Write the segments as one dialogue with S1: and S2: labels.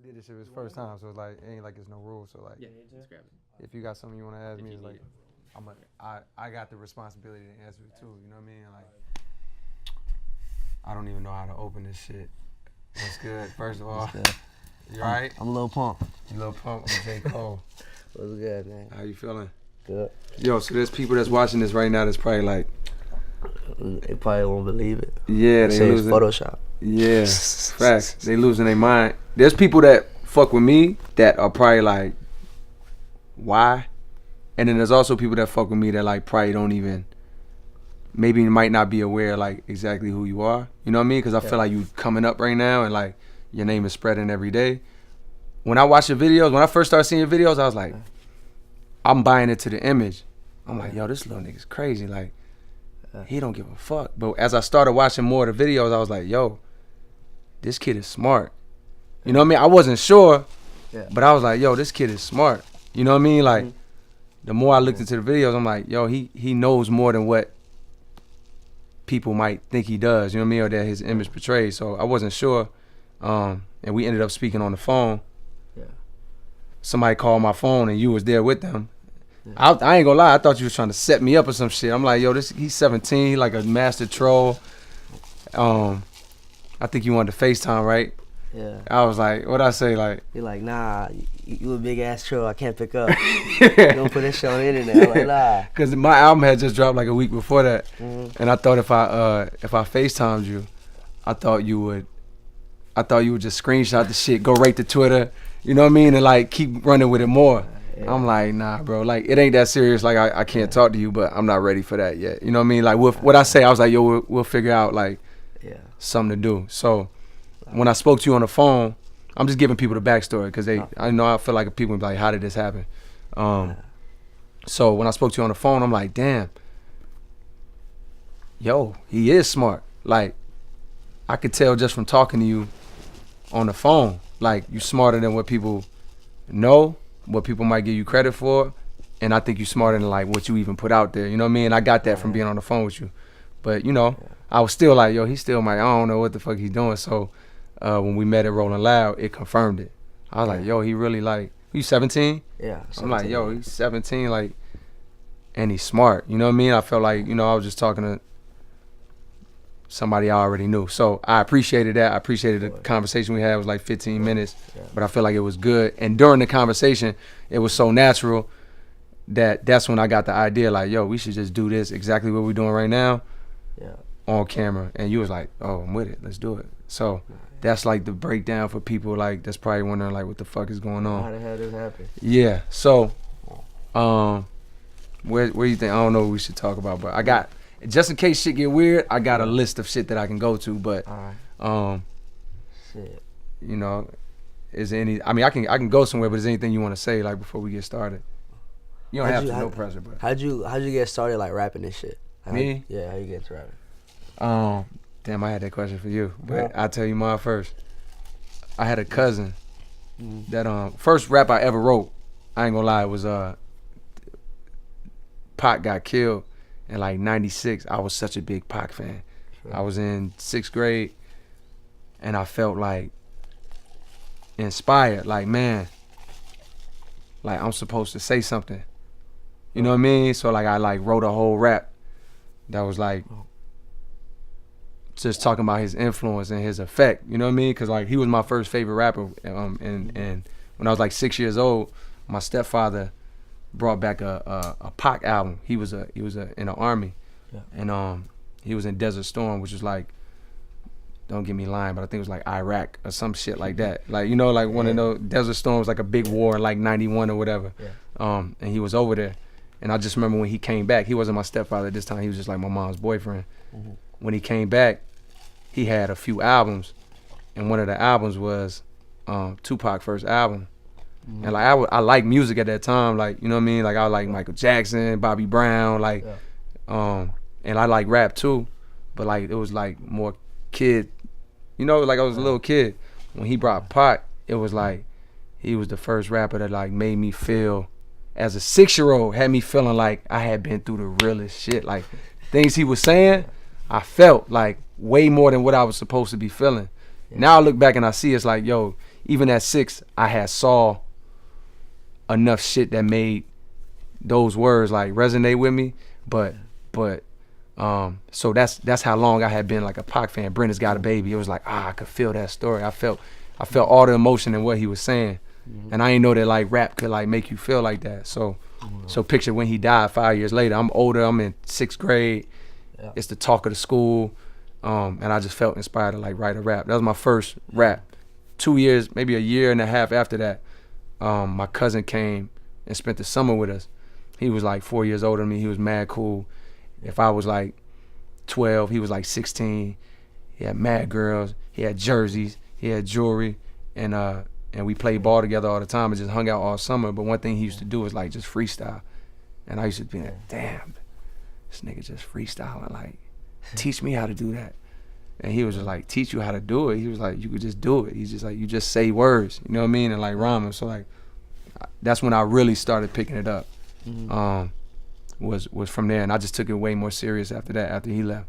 S1: did this shit his first time, so it's like it ain't like it's no rules. So like,
S2: Yeah, just grab it.
S1: if you got something you want to ask
S2: If
S1: me,
S2: you
S1: it's
S2: need
S1: like
S2: it.
S1: I got the responsibility to answer it too. You know what I mean? Like, I don't even know how to open this shit. What's good? First of all, you alright?
S3: I'm a little pumped.
S1: You little punk with J. Cole.
S3: What's good, man?
S1: How you feeling?
S3: Good.
S1: Yo, so there's people that's watching this right now that's probably like,
S3: They probably won't believe it.
S1: yeah,
S3: They
S1: they
S3: say it's
S1: losing.
S3: Photoshop.
S1: Yeah, facts. They losing their mind. There's people that fuck with me that are probably like, why? And then there's also people that fuck with me that like probably don't even, maybe might not be aware like exactly who you are. You know what I mean? Because I feel like you coming up right now and like your name is spreading every day. When I watch your videos, when I first started seeing your videos, I was like, I'm buying into the image. I'm like, yo, this little nigga's crazy. Like, he don't give a fuck. But as I started watching more of the videos, I was like, yo, this kid is smart. You know what I mean? I wasn't sure, but I was like, yo, this kid is smart. You know what I mean? Like, the more I looked into the videos, I'm like, yo, he knows more than what people might think he does. You know what I mean? Or that his image portrays. So I wasn't sure. And we ended up speaking on the phone. Somebody called my phone and you was there with them. I ain't gonna lie, I thought you was trying to set me up or some shit. I'm like, yo, he's 17, he like a master troll. I think you wanted to FaceTime, right?
S3: Yeah.
S1: I was like, what'd I say? Like,
S3: You're like, nah, you a big ass troll. I can't pick up. Don't put this shit on the internet. I'm like, nah.
S1: Cause my album had just dropped like a week before that, and I thought if I FaceTimed you, I thought you would just screenshot the shit, go right to Twitter, you know what I mean, and like keep running with it more. I'm like, nah, bro, like it ain't that serious. Like I can't talk to you, but I'm not ready for that yet. You know what I mean? Like with what I say, I was like, yo, we'll figure out like something to do. So when I spoke to you on the phone, I'm just giving people the backstory because I feel like people be like, how did this happen? So when I spoke to you on the phone, I'm like, damn, yo, he is smart. Like I could tell just from talking to you on the phone, like you smarter than what people know, what people might give you credit for, and I think you smarter than like what you even put out there. You know what I mean? I got that from being on the phone with you, but you know, I was still like, yo, he's still I don't know what the fuck he's doing. So when we met at Rolling Loud, it confirmed it. I was like, yo, he really like, you 17?
S3: Yeah.
S1: I'm like, yo, he's 17, like, and he's smart. You know what I mean? I felt like, you know, I was just talking to somebody I already knew. So I appreciated that. I appreciated the conversation we had. It was like 15 minutes, but I feel like it was good. And during the conversation, it was so natural that's when I got the idea, like, yo, we should just do this exactly what we're doing right now on camera. And you was like, oh, I'm with it. Let's do it. So that's like the breakdown for people like that's probably wondering like what the fuck is going on.
S3: How the hell did this happen?
S1: Yeah. So where you think, I don't know what we should talk about, but I got, just in case shit get weird, I got a list of shit that I can go to, but
S3: Shit.
S1: you know, is there any, I mean I can go somewhere, but is there anything you want to say like before we get started? You don't have to, no pressure, but
S3: How'd you get started like rapping this shit?
S1: Me?
S3: Yeah, how you get to rapping?
S1: Damn, I had that question for you, but I'll tell you mine first. I had a cousin that first rap I ever wrote, I ain't gonna lie, it was Pac got killed in like 96. I was such a big Pac fan. I was in 6th grade and I felt like inspired, like, man, like I'm supposed to say something. You know what I mean? So like I like wrote a whole rap that was like just talking about his influence and his effect. You know what I mean? Because like he was my first favorite rapper. And when I was like 6 years old, my stepfather brought back a Pac album. He was in the army, and he was in Desert Storm, which was like, don't get me lying, but I think it was like Iraq or some shit like that. Like, you know, like one of those, Desert Storm was like a big war in like 91 or whatever. And he was over there. And I just remember when he came back, he wasn't my stepfather at this time, he was just like my mom's boyfriend. When he came back, he had a few albums, and one of the albums was Tupac's first album. And like I like music at that time, like, you know what I mean? Like I like Michael Jackson, Bobby Brown, like and I like rap too, but like it was like more kid, you know, like I was a little kid. When he brought Pac, it was like he was the first rapper that like made me feel, as a 6-year-old, had me feeling like I had been through the realest shit. Like things he was saying, I felt like way more than what I was supposed to be feeling. Now I look back and I see it's like, yo, even at 6, I had saw enough shit that made those words like resonate with me. But so that's how long I had been like a Pac fan. Brenda's Got a Baby. It was like, I could feel that story. I felt all the emotion in what he was saying. And I didn't know that like rap could like make you feel like that. So picture when he died 5 years later. I'm older, I'm in 6th grade.
S3: Yeah.
S1: It's the talk of the school. And I just felt inspired to like write a rap. That was my first rap. 2 years, maybe a year and a half after that, my cousin came and spent the summer with us. He was like 4 years older than me. He was mad cool. If I was like 12, he was like 16. He had mad girls. He had jerseys. He had jewelry. And we played ball together all the time and just hung out all summer. But one thing he used to do was like just freestyle. And I used to be like, damn, this nigga just freestyling. Like, teach me how to do that. And he was just like, teach you how to do it. He was like, you could just do it. He's just like, you just say words, you know what I mean? And like rhyme them. So like, that's when I really started picking it up. Was from there. And I just took it way more serious after that, after he left.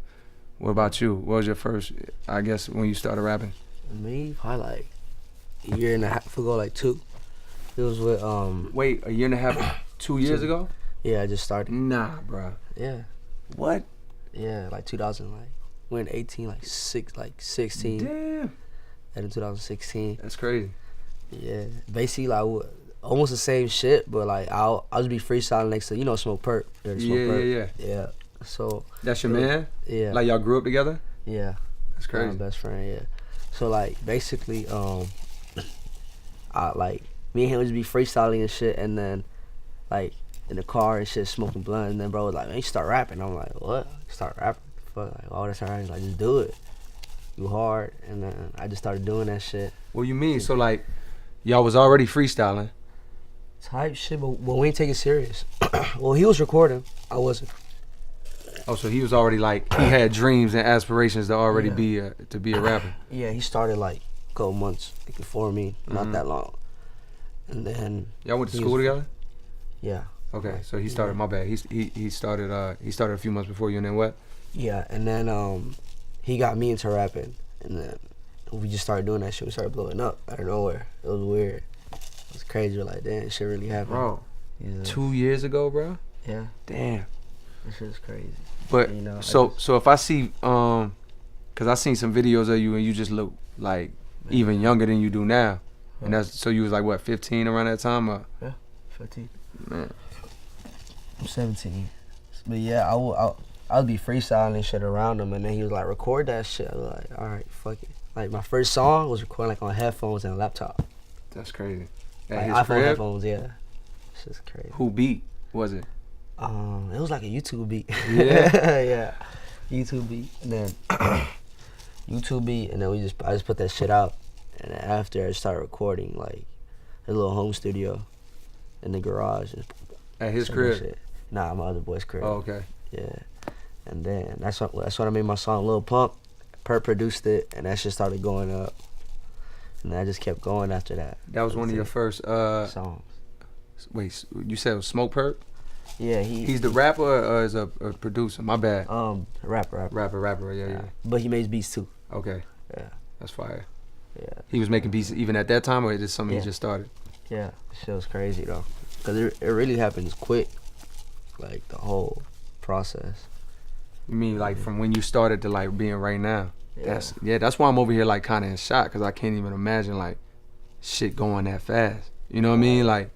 S1: What about you? What was your first, I guess, when you started rapping?
S3: Me, probably like a year and a half ago, like 2. It was with
S1: Wait, a year and a half, 2 years ago?
S3: Yeah, I just started.
S1: Nah, bro.
S3: Yeah.
S1: What?
S3: Yeah, like 2000, like went 18, like 16.
S1: Damn.
S3: And in 2016.
S1: That's crazy.
S3: Yeah, basically like almost the same shit, but like I'll just be freestyling next to Smoke Perp. Yeah. So
S1: that's your man?
S3: Yeah.
S1: Like y'all grew up together?
S3: Yeah.
S1: That's crazy.
S3: My best friend. Yeah. So like basically, I like me and him would just be freestyling and shit, and then like in the car and shit, smoking blunt, and then bro was like, man, you start rapping. I'm like, what? Start rapping? Fuck, like all this time, like just do it. You hard, and then I just started doing that shit.
S1: What you mean? So like, y'all was already freestyling?
S3: Type shit, but we ain't take it serious. Well, he was recording, I wasn't.
S1: Oh, so he was already like, he had dreams and aspirations to already be a rapper.
S3: Yeah, he started like a couple months before me, not that long. And then
S1: y'all went to school together?
S3: Yeah.
S1: Okay, so he started. My bad. He started a few months before you, and then what?
S3: Yeah, and then he got me into rapping, and then we just started doing that shit. We started blowing up out of nowhere. It was weird. It was crazy. Like, damn, shit really happened.
S1: Bro,
S3: yeah.
S1: 2 years ago, bro.
S3: Yeah.
S1: Damn.
S3: That shit's crazy.
S1: But so if I see cause I seen some videos of you and you just look like even younger than you do now, and that's so you was like what 15 around that time? Or?
S3: Yeah, 15.
S1: Man,
S3: I'm 17. But yeah, I would be freestyling and shit around him, and then he was like, record that shit. I was like, all right, fuck it. Like my first song was recording like on headphones and a laptop.
S1: That's crazy.
S3: Like iPhone headphones, yeah. It's just crazy.
S1: Who beat was it?
S3: It was like a YouTube beat.
S1: Yeah.
S3: Yeah. YouTube beat. And then YouTube beat, and then I just put that shit out. And then after I started recording like a little home studio in the garage.
S1: At his crib?
S3: Shit. Nah, my other boy's crib.
S1: Oh, okay.
S3: Yeah. And then that's when I made my song Lil Pump. Perp produced it, and that shit started going up. And I just kept going after that.
S1: That was one of your first
S3: songs.
S1: Wait, you said it was Smoke Perp?
S3: Yeah,
S1: he's the rapper or is a producer? My bad. Rapper, yeah.
S3: But he makes beats too.
S1: Okay.
S3: Yeah.
S1: That's fire.
S3: Yeah.
S1: He was making beats even at that time, or is this something he just started?
S3: Yeah, shit was crazy though, cause it really happens quick, like the whole process.
S1: You mean like from when you started to like being right now?
S3: Yeah.
S1: That's why I'm over here like kind of in shock, cause I can't even imagine like shit going that fast. You know what I mean? Like,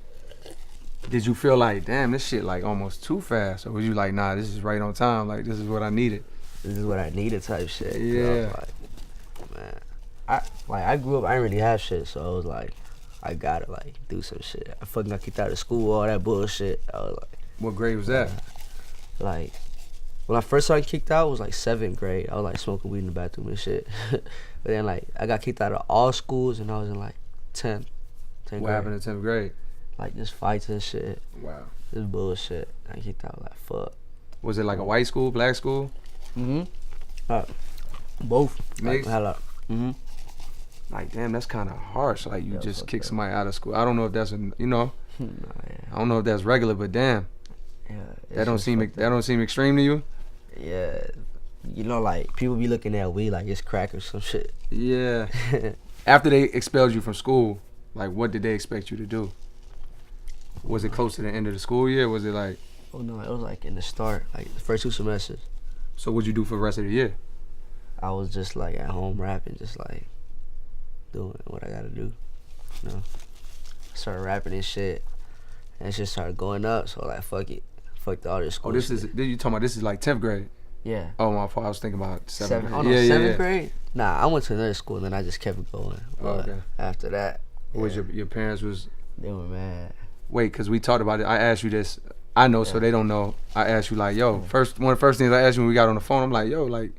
S1: did you feel like, damn, this shit like almost too fast, or was you like, nah, this is right on time? Like, this is what I needed.
S3: This is what I needed type shit.
S1: Yeah.
S3: I was like, man, I grew up, I didn't really have shit, so I was like, I gotta like do some shit. I fucking got kicked out of school, all that bullshit. I was like,
S1: what grade was that?
S3: Like, when I first started kicked out, it was like 7th grade. I was like smoking weed in the bathroom and shit. But then like I got kicked out of all schools, and I was in like 10th grade.
S1: What happened in 10th grade?
S3: Like just fights and shit.
S1: Wow.
S3: This bullshit. I kicked out like fuck.
S1: Was it like a white school, black school?
S3: Both.
S1: Mixed?
S3: Like,
S1: Like, damn, that's kind of harsh. Like, you just kick somebody out of school. I don't know if that's, I don't know if that's regular, but damn.
S3: Yeah.
S1: That don't seem extreme to you?
S3: Yeah. You know, like, people be looking at weed like it's crack or some shit.
S1: Yeah. after they expelled you from school, like what did they expect you to do? Was it close to the end of the school year? Was it like?
S3: Oh no, it was like in the start, like the first 2 semesters.
S1: So what'd you do for the rest of the year?
S3: I was just like at home rapping, just like doing what I gotta do. You know, I started rapping and shit, and it just started going up. So like, fuck it, fuck all this school.
S1: Oh, this
S3: shit.
S1: is you talking about? This is like 10th grade.
S3: Yeah.
S1: Oh my fault. I was thinking about 7th grade.
S3: Oh no, 7th grade. Nah, I went to another school and then I just kept it going. But
S1: okay.
S3: after that,
S1: Was your parents was?
S3: they were mad.
S1: Wait, cause we talked about it. I asked you this. I know, so
S3: Yeah.
S1: they don't know. I asked you like, yo, one of the first things I asked you when we got on the phone, I'm like, yo, like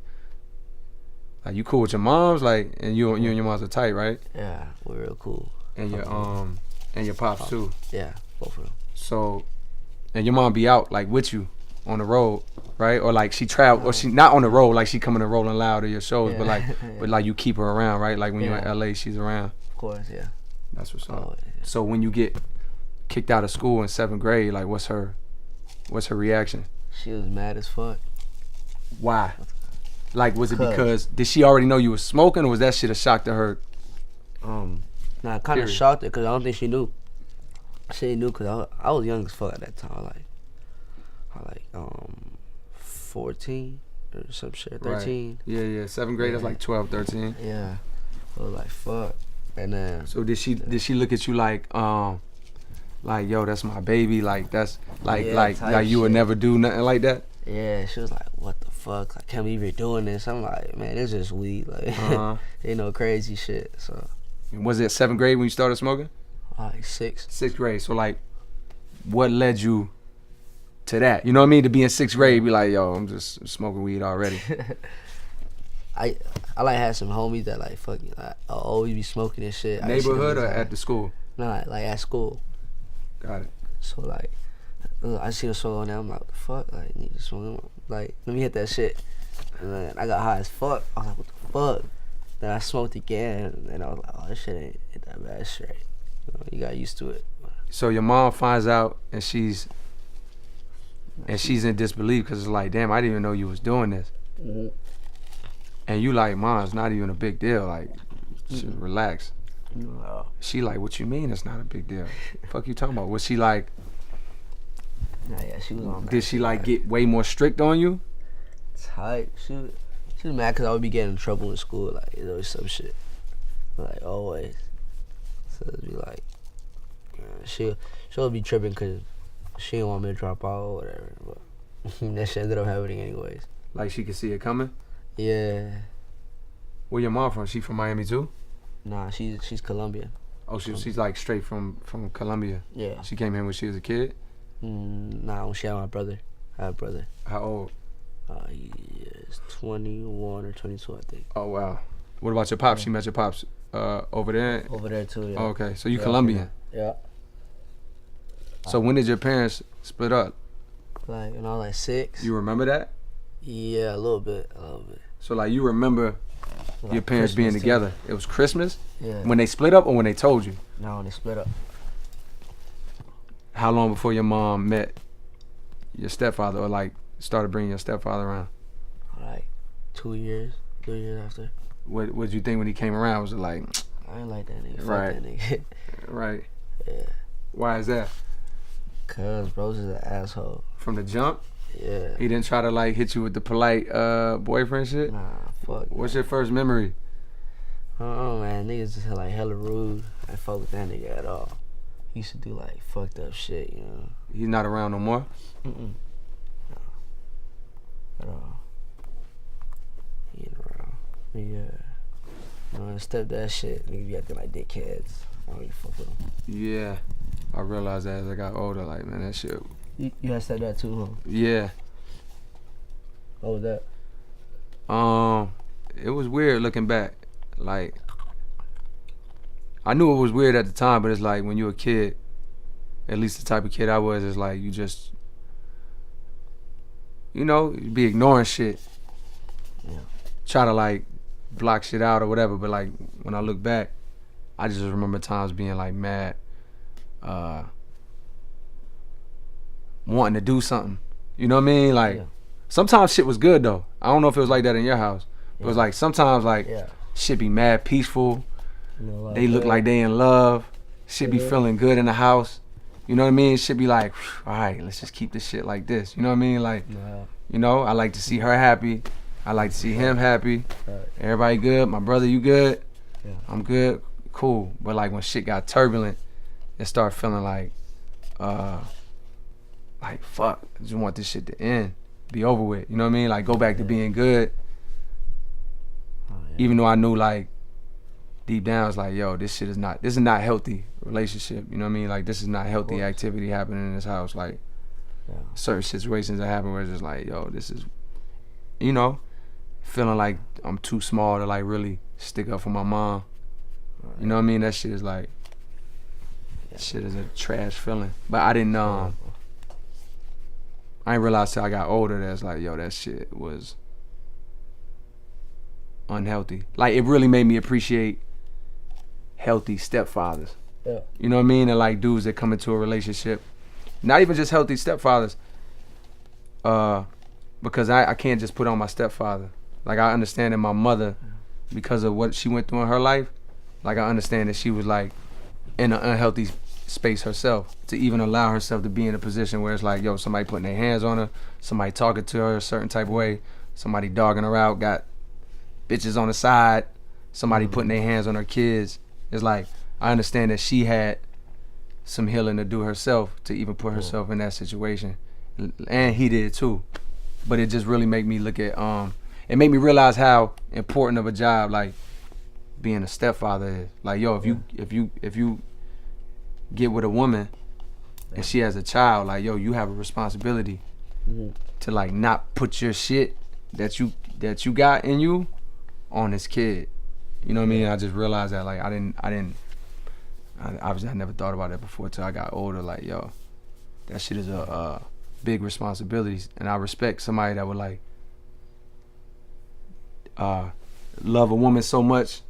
S1: you cool with your moms, like, and you and your moms are tight, right?
S3: Yeah, we're real cool.
S1: And your pops too.
S3: Yeah, both of them.
S1: So, and your mom be out like with you on the road, right? Or like she travel, or she not on the road, like she coming to Rolling Loud or your shows, but like, but like you keep her around, right? Like when you're in LA, she's around.
S3: Of course, yeah.
S1: That's what's up.
S3: Oh, yeah.
S1: So when you get kicked out of school in 7th grade, like what's her reaction?
S3: She was mad as fuck.
S1: Why? Like, was it because did she already know you was smoking, or was that shit a shock to her?
S3: Nah, kind of shocked her because I don't think she knew. She knew because I was young as fuck at that time. Like 14 or some shit, 13.
S1: Right. Yeah. 7th grade, that's like 12, 13.
S3: Yeah. I was like, fuck. And then.
S1: So did she look at you like yo, that's my baby, like that's like you would never do nothing like that?
S3: Yeah, she was like, what the fuck? I can't believe you're doing this. I'm like, man, it's just weed. Like, ain't no crazy shit. So.
S1: Was it 7th grade when you started smoking?
S3: Like 6th
S1: grade. So like, what led you to that? You know what I mean? To be in 6th grade, be like, yo, I'm just smoking weed already.
S3: I like had some homies that like fucking I'll always be smoking and shit.
S1: Neighborhood or at the school?
S3: Nah, like at school.
S1: Got it.
S3: So like, I see them smoke on there. I'm like, what the fuck? Like, need to smoke. Like, let me hit that shit. And then I got high as fuck. I was like, what the fuck? Then I smoked again, and I was like, oh, this shit ain't that bad, straight. You got used to it.
S1: So your mom finds out, and she's in disbelief because it's like, damn, I didn't even know you was doing this.
S3: Mm-hmm.
S1: And you like, mom, it's not even a big deal. Like, relax.
S3: No.
S1: She like, what you mean it's not a big deal? Fuck you talking about? Was she like?
S3: Nah, yeah, she was on that.
S1: Did she like get way more strict on you?
S3: Tight. She was mad because I would be getting in trouble in school. Like, it's always some shit. Like, always. So it'd be like, she'll be tripping because she didn't want me to drop out or whatever. But that shit ended up happening anyways.
S1: Like she could see it coming?
S3: Yeah.
S1: Where your mom from? She from Miami too?
S3: Nah, she's Colombian.
S1: Oh, she's like straight from Colombia.
S3: Yeah.
S1: She came here when she was a kid?
S3: Nah, when she had my brother. I have a brother.
S1: How old?
S3: He is 21 or 22, I think.
S1: Oh, wow. What about your pops? She met your pops over there?
S3: Over there too, yeah.
S1: Oh, okay. So you Colombian?
S3: Yeah.
S1: So when did your parents split up?
S3: Like when I was like 6.
S1: You remember that?
S3: Yeah, a little bit.
S1: So like you remember
S3: Like
S1: your parents
S3: Christmas
S1: being
S3: too.
S1: together? It was Christmas?
S3: Yeah.
S1: When they split up or when they told you?
S3: No, when they split up.
S1: How long before your mom met your stepfather or like started bringing your stepfather around?
S3: Like 2 years, 3 years after.
S1: What did you think when he came around? Was it like,
S3: I ain't like that nigga.
S1: Right.
S3: Fuck that nigga.
S1: right?
S3: Yeah.
S1: Why is that?
S3: Cause bro's is an asshole.
S1: From the jump?
S3: Yeah.
S1: He didn't try to like hit you with the polite boyfriend shit?
S3: Nah, fuck.
S1: What's your first memory?
S3: Man, niggas just like hella rude. I fuck with that nigga at all. He used to do like fucked up shit, you know.
S1: He's not around no more?
S3: No. At all. He ain't around. Yeah. You know, stepdad shit. Niggas be acting like dickheads. I don't even fuck with them.
S1: Yeah. I realized that as I got older, like, man, that shit.
S3: You had stepdad too, huh?
S1: Yeah.
S3: What was that?
S1: It was weird looking back. Like, I knew it was weird at the time, but it's like when you're a kid, at least the type of kid I was, it's like you just, you know, you be ignoring shit.
S3: Yeah.
S1: Try to like block shit out or whatever, but like when I look back, I just remember times being like mad, wanting to do something. You know what I mean? Like, sometimes shit was good though. I don't know if it was like that in your house. It was like sometimes like shit be mad peaceful. They look like they in love. Shit be feeling good in the house. You know what I mean? Shit be like, all right, let's just keep this shit like this. You know what I mean? Like, you know, I like to see her happy. I like to see him happy. Everybody good. My brother, you good?
S3: Yeah.
S1: I'm good. Cool. But like when shit got turbulent, it started feeling like fuck, I just want this shit to end, be over with. You know what I mean? Like go back to being good. Even though I knew like deep down it's like, yo, this is not healthy relationship. You know what I mean? Like this is not healthy activity happening in this house. Like certain situations that happen where it's just like, yo, this is, you know, feeling like I'm too small to like really stick up for my mom. You know what I mean? That shit is like, shit is a trash feeling. But I didn't realize till I got older that it's like, yo, that shit was unhealthy. Like it really made me appreciate healthy stepfathers.
S3: Yeah.
S1: You know what I mean? And like dudes that come into a relationship, not even just healthy stepfathers, because I can't just put on my stepfather. Like I understand that my mother, because of what she went through in her life, like I understand that she was like in an unhealthy space herself to even allow herself to be in a position where it's like, yo, somebody putting their hands on her, somebody talking to her a certain type of way, somebody dogging her out, got bitches on the side, somebody putting their hands on her kids. It's like I understand that she had some healing to do herself to even put herself in that situation, and he did too. But it just really made me look at it made me realize how important of a job like being a stepfather is. Like, yo, if you get with a woman and she has a child, like, yo, you have a responsibility to like not put your shit that you got in you on this kid. You know what I mean? I just realized that like obviously I never thought about that before till I got older. Like, yo, that shit is a big responsibility, and I respect somebody that would like love a woman so much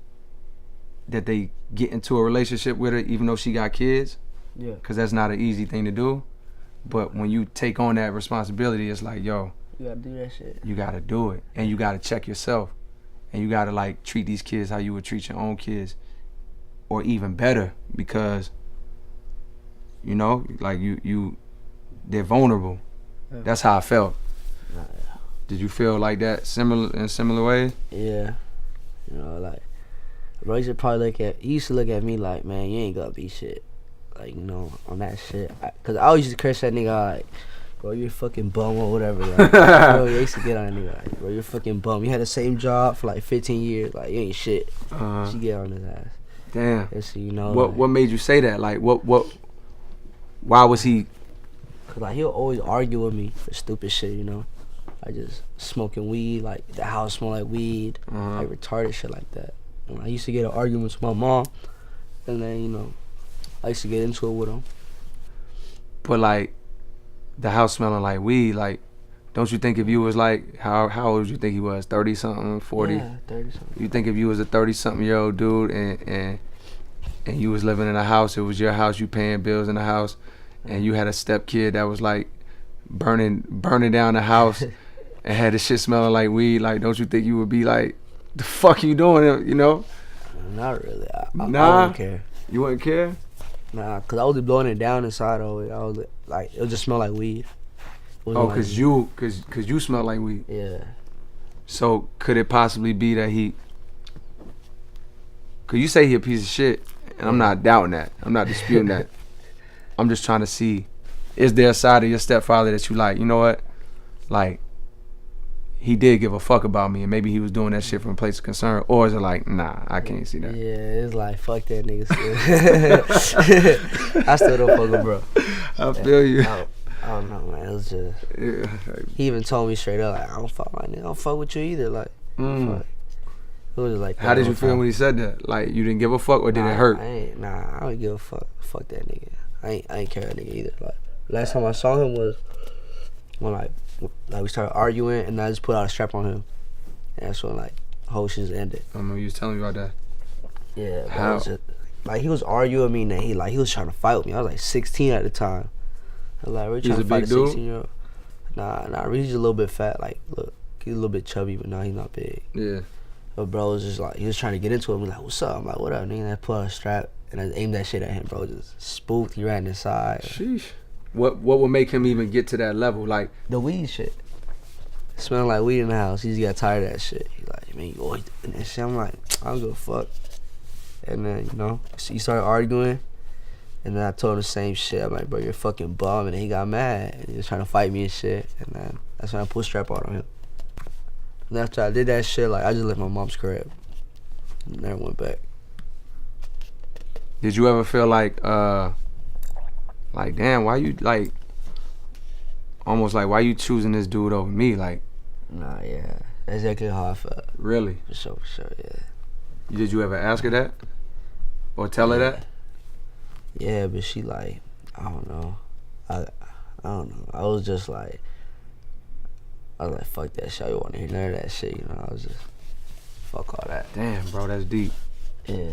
S1: that they get into a relationship with her even though she got kids.
S3: Yeah.
S1: Cause that's not an easy thing to do. But when you take on that responsibility, it's like, yo,
S3: you gotta do that shit.
S1: You gotta do it, and you gotta check yourself, and you gotta like treat these kids how you would treat your own kids, or even better, because you know, like they're vulnerable. Yeah. That's how I felt. Did you feel like that in similar ways?
S3: Yeah. You know, like, bro, he used to look at me like, man, you ain't gonna be shit. Like, you know, on that shit. Cause I always used to curse that nigga like, bro, you're a fucking bum or whatever. Like, bro, I used to get on that nigga like, bro, you're a fucking bum. You had the same job for like 15 years. Like, you ain't shit. She get on his ass.
S1: Damn.
S3: And so, you know.
S1: What made you say that? Like, why was he?
S3: Cause like he'll always argue with me for stupid shit, you know. Like just smoking weed, like the house smell like weed, like retarded shit like that. And I used to get in arguments with my mom, and then, you know, I used to get into it with him.
S1: But like, the house smelling like weed, like, don't you think if you was like, how old do you think he was? 30 something, 40?
S3: Yeah, 30 something.
S1: You think if you was a 30 something year old dude and you was living in a house, it was your house, you paying bills in the house, and you had a step kid that was like burning down the house and had the shit smelling like weed, like, don't you think you would be like, the fuck you doing, you know?
S3: Not really. I wouldn't care.
S1: You wouldn't care?
S3: Nah, cause I was blowing it down inside of it. I was like, it just smell like weed.
S1: Oh, like, cause you smell like weed.
S3: Yeah.
S1: So could it possibly be that cause you say he a piece of shit, and I'm not doubting that. I'm not disputing that. I'm just trying to see, is there a side of your stepfather that you like, you know what? Like, he did give a fuck about me, and maybe he was doing that shit from a place of concern, or is it like, nah, I can't see that?
S3: Yeah, it's like, fuck that nigga still. I still don't fuck with bro.
S1: I feel you.
S3: I don't know, man. It was just, he even told me straight up, like, I don't fuck my nigga. I don't fuck with you either. Like, fuck. It was like,
S1: how did you feel when he said that? Like, you didn't give a fuck, or did it hurt?
S3: I don't give a fuck. Fuck that nigga. I ain't care that nigga either. Like, last time I saw him was when like we started arguing, and I just put out a strap on him, and that's when like whole shit ended.
S1: I remember you was telling me about that.
S3: Yeah.
S1: How?
S3: Like, he was arguing with me, and he was trying to fight with me. I was like 16 at the time. I was like, we're trying to fight a 16-year-old. Nah, he's just a little bit fat. Like, look, he's a little bit chubby, but now he's not big.
S1: Yeah.
S3: But bro was just like, he was trying to get into it. I'm like, what's up? I'm like, what up, nigga? I put a strap and I aimed that shit at him, bro. Just spooked. He ran inside.
S1: Sheesh. What would make him even get to that level? Like
S3: The weed shit. Smelling like weed in the house. He just got tired of that shit. He like, man, you always doing that shit. I'm like, I don't give a fuck. And then, you know, he started arguing. And then I told him the same shit. I'm like, bro, you're a fucking bum. And then he got mad. And he was trying to fight me and shit. And then that's when I pulled strap out on him. And after I did that shit, like, I just left my mom's crib. And never went back.
S1: did you ever feel like damn, why you like almost like why you choosing this dude over me? Like
S3: Nah, yeah. That's exactly how I felt.
S1: really?
S3: For sure, yeah.
S1: Did you ever ask her that? Or tell her that?
S3: Yeah, but she like, I don't know. I don't know. I was like, fuck that shit. I don't want to hear none of that shit, you know. I was just, fuck all that.
S1: Damn, bro, that's deep.
S3: Yeah.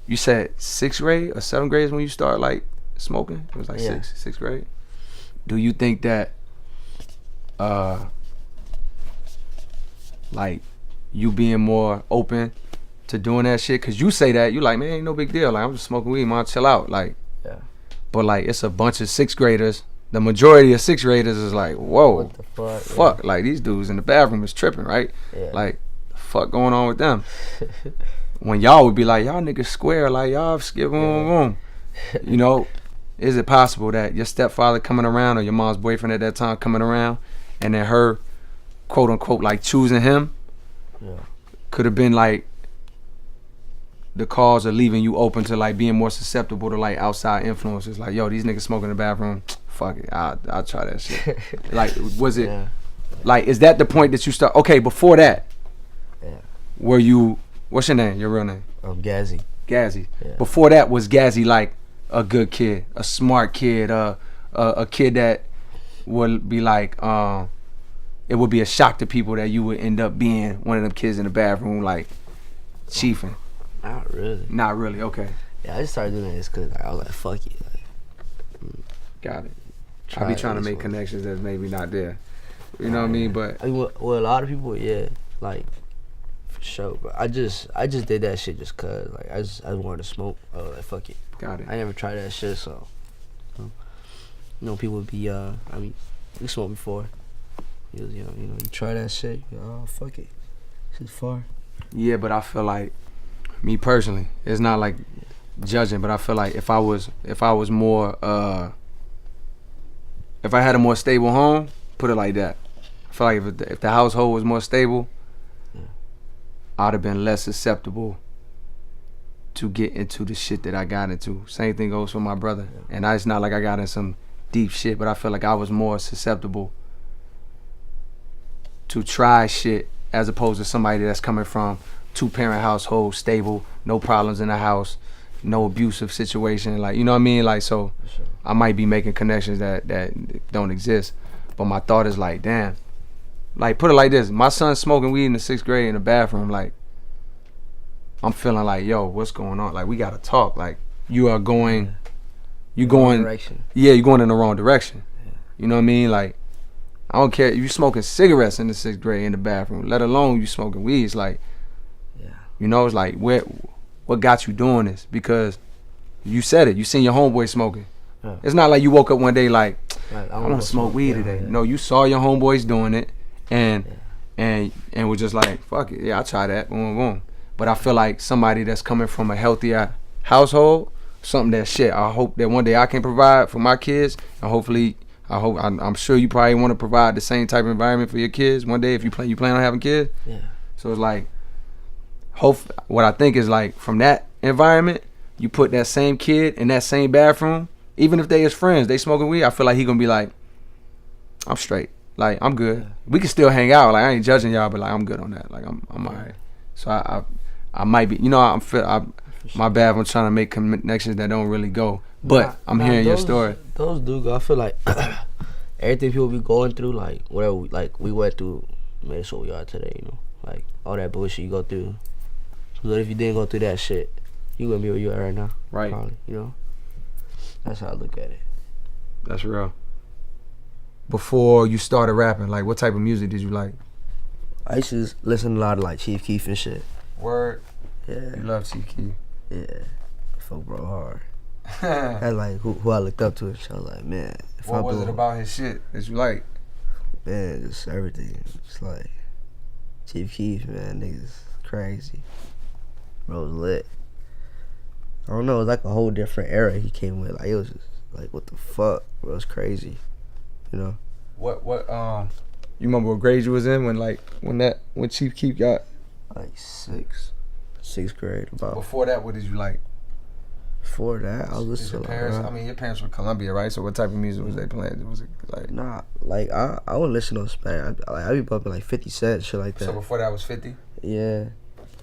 S1: You said 6th grade or 7th grade is when you start like smoking? It was like
S3: Yeah.
S1: sixth grade. Do you think that like you being more open to doing that shit? Cause you say that, you like, man, ain't no big deal. Like I'm just smoking weed, man, chill out. Like
S3: Yeah.
S1: but like it's a bunch of 6th graders. The majority of 6th graders is like, whoa,
S3: What the fuck?
S1: fuck. Like these dudes in the bathroom is tripping, right?
S3: Yeah.
S1: Like, the fuck going on with them? When y'all would be like, y'all niggas square, like y'all skip boom. You know, is it possible that your stepfather coming around or your mom's boyfriend at that time coming around and then her quote unquote like choosing him
S3: Yeah.
S1: could have been like the cause of leaving you open to like being more susceptible to like outside influences? Like, yo, these niggas smoking in the bathroom, fuck it, I'll try that shit. Like, was it
S3: Yeah.
S1: like, is that the point that you start? Okay, before that,
S3: Yeah.
S1: were you, what's your name, your real name?
S3: Gazzy.
S1: Gazzy.
S3: Yeah.
S1: Before that, was Gazzy like a good kid, a smart kid, a kid that would be like, it would be a shock to people that you would end up being one of them kids in the bathroom like chiefing?
S3: Not really.
S1: Not really. Okay,
S3: Yeah, I just started doing this because I was like, fuck it. Like,
S1: got it. I
S3: try
S1: be
S3: it
S1: trying to
S3: this
S1: make
S3: one.
S1: connections that's maybe not there. You know what I mean? But
S3: I mean, well, a lot of people, yeah, like, for sure. But I just did that shit just cause, like, I wanted to smoke. I was like, fuck it.
S1: got it.
S3: I never tried that shit, so. You know, people would be, I mean, we smoked before. You know, you try that shit. You go, oh, fuck it. Shit's far.
S1: Yeah, but I feel like, me personally, it's not like judging, but I feel like if I was more, if I had a more stable home, put it like that. I feel like if the household was more stable, I'd have been less susceptible to get into the shit that I got into. Same thing goes for my brother. And it's not like I got in some deep shit, but I feel like I was more susceptible to try shit as opposed to somebody that's coming from 2-parent household, stable, no problems in the house, no abusive situation. Like, you know what I mean? Like, so
S3: Sure.
S1: I might be making connections that don't exist. But my thought is like, damn. Like, put it like this. My son's smoking weed in the 6th grade in the bathroom. Like, I'm feeling like, yo, what's going on? Like, we got to talk. Like, you are going, you going,
S3: Direction.
S1: yeah, you're going in the wrong direction.
S3: Yeah.
S1: You know what I mean? Like, I don't care if you smoking cigarettes in the 6th grade in the bathroom, let alone you smoking weed. It's like,
S3: Yeah.
S1: you know, it's like, what got you doing this? Because you said it. You seen your homeboy smoking.
S3: Yeah.
S1: It's not like you woke up one day like,
S3: Like,
S1: I want
S3: wanna
S1: to smoke weed
S3: yeah,
S1: today.
S3: yeah.
S1: No, you saw your homeboys doing it, and was just like, fuck it, yeah, I'll try that. Boom, boom. But I feel like somebody that's coming from a healthier household, something that shit, I hope that one day I can provide for my kids, and hopefully, I'm sure you probably want to provide the same type of environment for your kids one day if you plan on having kids.
S3: Yeah.
S1: So it's like, what I think is like, from that environment, you put that same kid in that same bathroom, even if they is friends, they smoking weed, I feel like he gonna be like, I'm straight. Like, I'm good.
S3: Yeah.
S1: We can still hang out. Like, I ain't judging y'all, but like, I'm good on that. Like, I'm alright. So I might be, you know, my bad. I'm trying to make connections that don't really go. But I'm hearing your story.
S3: Those do go. I feel like everything people be going through, like whatever, we went through, made us what we are today. You know, like all that bullshit you go through. But if you didn't go through that shit, you wouldn't be where you are right now.
S1: Right.
S3: Probably, you know. That's how I look at it.
S1: That's real. Before you started rapping, like, what type of music did you like?
S3: I used to listen to a lot of like Chief Keef and shit.
S1: Word.
S3: Yeah.
S1: You love Chief Keef.
S3: Yeah. Fuck bro hard. That's like who I looked up to and shit. I was like, man.
S1: What was it about his shit that you like?
S3: Man, just everything. Just like Chief Keef, man, niggas crazy. Bro was lit. I don't know, it was like a whole different era he came with. Like it was just like what the fuck? Bro, it was crazy. You know?
S1: What you remember what grade you was in when Chief Keef got?
S3: Like sixth grade about.
S1: Before that, what did you like?
S3: Before that, I was listening to
S1: I mean, your parents were Columbia, right? So what type of music was they playing? Was it like?
S3: Nah, like I wouldn't listen to Spanish. I be bumping like 50 Cent, shit like that.
S1: So before that was 50?
S3: Yeah,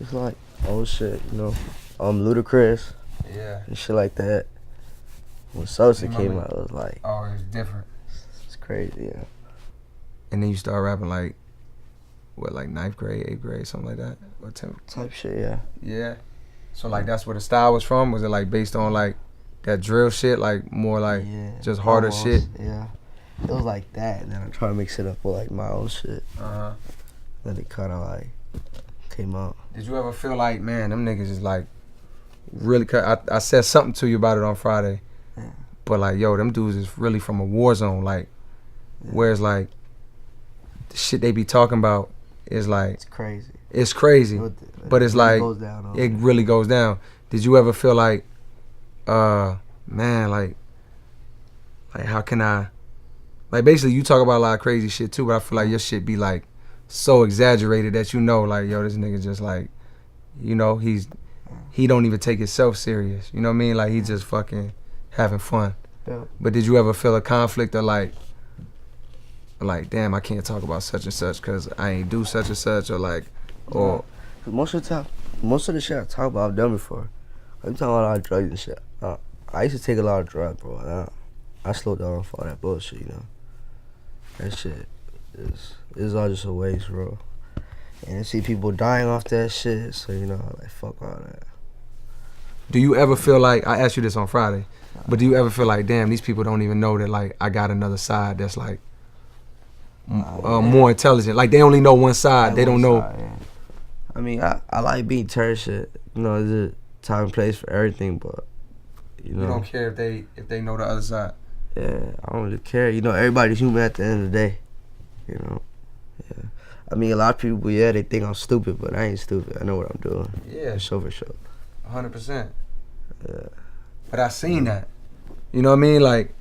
S3: it's like old shit, you know. Ludacris.
S1: Yeah.
S3: And shit like that. When Sosa came out, it was like,
S1: oh, it was different.
S3: It's crazy, yeah.
S1: And then you start rapping like, what, like 9th grade, 8th grade, something like that, or 10th?
S3: Type shit, yeah.
S1: Yeah. So like that's where the style was from. Was it like based on like that drill shit, like more like just harder shit?
S3: Yeah. It was like that, and then I try to mix it up with like my own shit. Then it kind of like came out.
S1: Did you ever feel like, man, them niggas is like really? I said something to you about it on Friday, but like, yo, them dudes is really from a war zone. Like, whereas like the shit they be talking about is like
S3: it's crazy.
S1: It's crazy, but it's like it really goes down. Did you ever feel like, man, like how can I? Like basically, you talk about a lot of crazy shit too, but I feel like your shit be like so exaggerated that you know, like, yo, this nigga just like, you know, he don't even take himself serious. You know what I mean? Like he just fucking having fun.
S3: Yeah.
S1: But did you ever feel a conflict of like, damn, I can't talk about such and such because I ain't do such and such, or like, or
S3: most of the time, most of the shit I talk about, I've done before. I'm talking about a lot of drugs and shit. I used to take a lot of drugs, bro. I slowed down for all that bullshit, you know. That shit is all just a waste, bro. And I see people dying off that shit, so you know, like fuck all that.
S1: Do you ever feel like, I asked you this on Friday, but do you ever feel like, damn, these people don't even know that like I got another side that's like more intelligent? Like they only know one side. They don't know.
S3: Yeah. I mean, I like being turd shit. You know, there's a time and place for everything, but you know.
S1: You don't care if they know the other side.
S3: Yeah, I don't really care. You know, everybody's human at the end of the day. You know. Yeah. I mean, a lot of people, yeah, they think I'm stupid, but I ain't stupid. I know what I'm doing.
S1: Yeah.
S3: For sure.
S1: 100%.
S3: Yeah.
S1: But I seen that. You know what I mean? Like.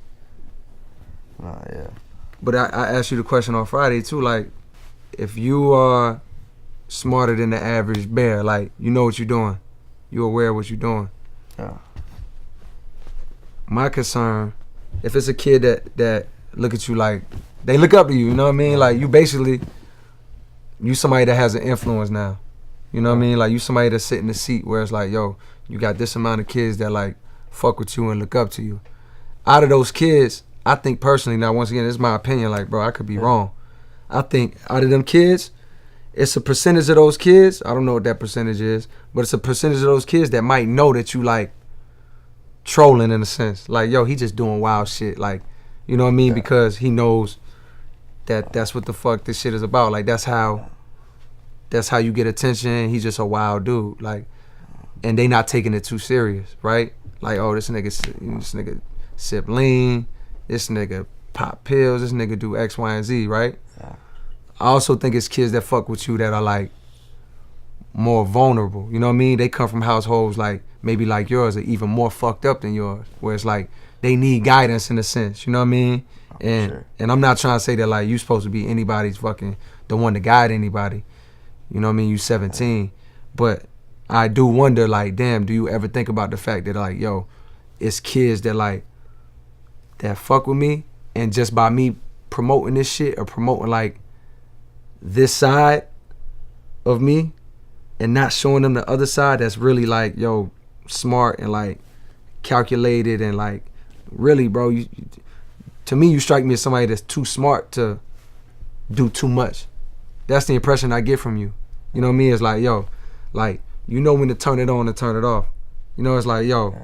S3: Yeah.
S1: But I asked you the question on Friday too. Like, if you are smarter than the average bear, like you know what you're doing, you're aware of what you're doing.
S3: Yeah.
S1: My concern, if it's a kid that look at you like they look up to you, you know what I mean? Like you somebody that has an influence now. You know what I mean? Like you somebody that's sitting in the seat where it's like, yo, you got this amount of kids that like fuck with you and look up to you. Out of those kids, I think personally, now once again, this is my opinion, like bro, I could be wrong. I think out of them kids, it's a percentage of those kids, I don't know what that percentage is, but it's a percentage of those kids that might know that you like trolling in a sense. Like, yo, he just doing wild shit. Like, you know what I mean? Because he knows that that's what the fuck this shit is about. Like, that's how you get attention. He's just a wild dude. Like, and they not taking it too serious, right? Like, oh, this nigga sip lean. This nigga pop pills. This nigga do X, Y, and Z, right?
S3: Yeah.
S1: I also think it's kids that fuck with you that are like more vulnerable. You know what I mean? They come from households like maybe like yours or even more fucked up than yours, where it's like they need guidance in a sense. You know what I mean? And I'm not trying to say that like you supposed to be anybody's fucking the one to guide anybody. You know what I mean? You 17, but I do wonder like, damn, do you ever think about the fact that like, yo, it's kids that like that fuck with me, and just by me promoting this shit or promoting like this side of me and not showing them the other side that's really like, yo, smart and like calculated and like really, bro, to me you strike me as somebody that's too smart to do too much. That's the impression I get from you. You know what I mean? It's like, yo, like, you know when to turn it on and turn it off. You know, it's like, yo,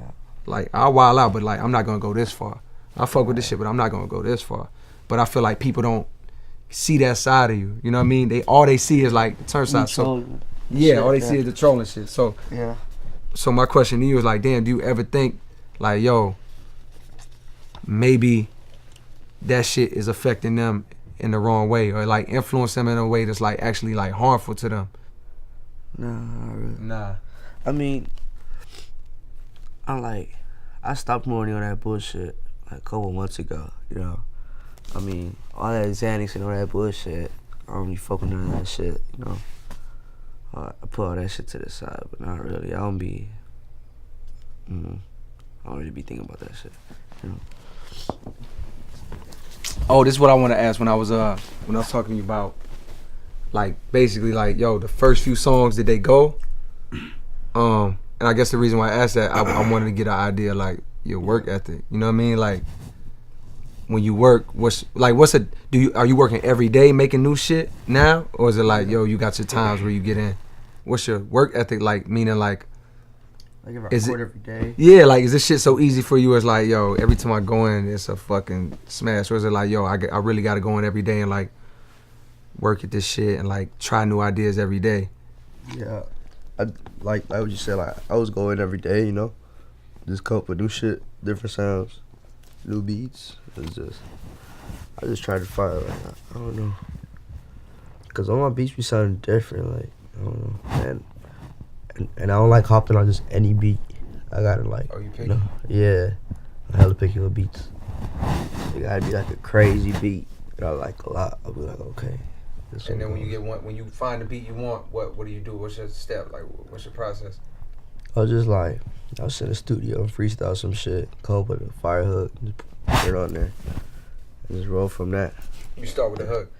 S1: like, I'll wild out, but like, I'm not gonna go this far. I fuck with this shit, but I'm not gonna go this far. But I feel like people don't see that side of you. You know what I mean? They see is like turnstile. So yeah, all they see is the trolling shit. So
S3: yeah.
S1: So my question to you is like, damn, do you ever think like, yo, maybe that shit is affecting them in the wrong way, or like influence them in a way that's like actually like harmful to them?
S3: Nah, not really.
S1: Nah.
S3: I mean, I stopped mourning on that bullshit like a couple months ago, you know. I mean, all that Xanax and all that bullshit, I don't really fuck with none of that shit, you know. I put all that shit to the side, but not really. I don't really be thinking about that shit, you know.
S1: Oh, this is what I want to ask when I was talking to you about, like, basically like, yo, the first few songs, did they go? And I guess the reason why I asked that, I wanted to get an idea like your work ethic. You know what I mean? Like, when you work, are you working every day making new shit now, or is it like, yo, you got your times where you get in? What's your work ethic like? Meaning like
S3: if I record every day.
S1: Yeah, like, is this shit so easy for you? It's like, yo, every time I go in, it's a fucking smash. Or is it like, yo, I really got to go in every day and like work at this shit and like try new ideas every day?
S2: Yeah, like what you said, like I was going every day, you know, just come up with new shit, different sounds, new beats. I just tried to find, like, I don't know, cause all my beats be sounding different, like, I don't know, and I don't like hopping on just any beat. I gotta like,
S1: you picky?
S2: You know, yeah, I hella picky with beats. It gotta be like a crazy beat that I like a lot. I'll be like, okay.
S1: And then when you find the beat you want, what do you do? What's your step? Like, what's your process?
S2: I was just like, I was in the studio and freestyle some shit, come up with a fire hook, just put it on there, and just roll from that.
S1: You start with the hook.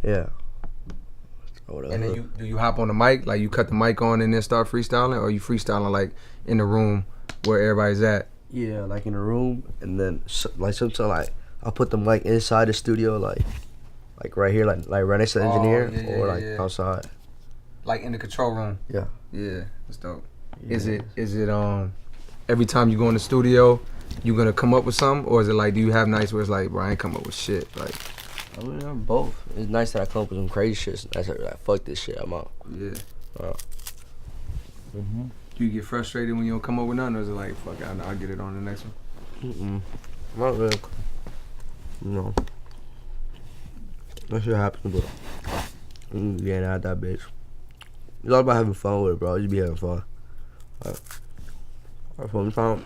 S2: Yeah.
S1: And then do you hop on the mic? Like, you cut the mic on and then start freestyling, or you freestyling like in the room where everybody's at?
S2: Yeah, like in the room, and then like sometimes like I'll put the mic inside the studio, like right here, like right next to the engineer, or like outside.
S1: Like in the control room.
S2: Yeah.
S1: Yeah, that's dope.
S2: Yeah.
S1: Is it every time you go in the studio, you gonna come up with something, or is it like, do you have nights where it's like, bro, I ain't come up with shit? Like,
S2: I mean, I'm both. It's nice that I come up with some crazy shit. It's nice that like, fuck this shit, I'm out.
S1: Yeah. Do you get frustrated when you don't come up with nothing, or is it like, fuck, I'll get it on the next one?
S2: Not really. No. That shit happens, but I'm getting out that bitch. It's all about having fun with it, bro. Just be having fun. Like from time,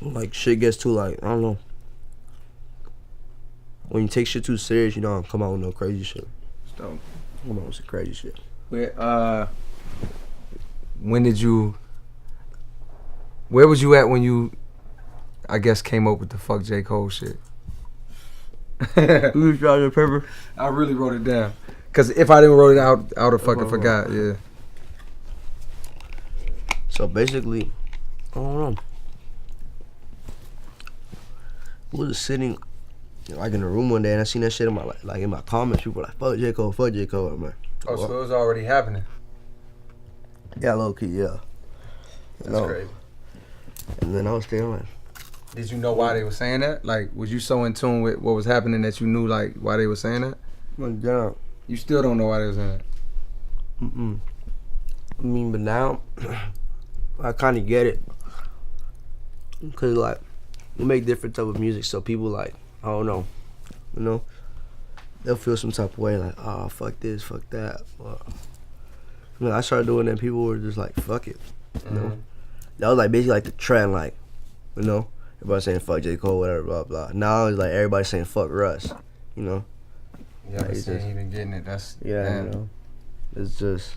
S2: like shit gets too like, I don't know. When you take shit too serious, you don't come out with no crazy shit.
S1: Dope.
S2: Come out with some crazy shit.
S1: Where was you at when you, I guess, came up with the fuck J. Cole shit?
S2: You got your paper?
S1: I really wrote it down. Cause if I didn't wrote it out, I would have fucking forgot. Yeah.
S2: So basically, I don't know. We was sitting like in the room one day, and I seen that shit in my in my comments. People were like, "Fuck J. Cole, fuck J. Cole." I'm like,
S1: oh, so it was already happening.
S2: Yeah, low key, yeah.
S1: That's crazy.
S2: And then I was thinking like,
S1: did you know why they were saying that? Like, was you so in tune with what was happening that you knew like why they were saying that?
S2: yeah.
S1: You still don't know why they were saying that?
S2: I mean, but now I kind of get it, cause like we make different type of music, so people like, I don't know, you know, they'll feel some type of way like, oh, fuck this, fuck that. But when I started doing that, people were just like, fuck it, you know. That was like basically like the trend, like, you know, everybody saying fuck J. Cole, whatever, blah blah. Now it's like everybody saying fuck Russ, you know.
S1: Yeah, like, he been getting it. That's
S2: you know. It's just,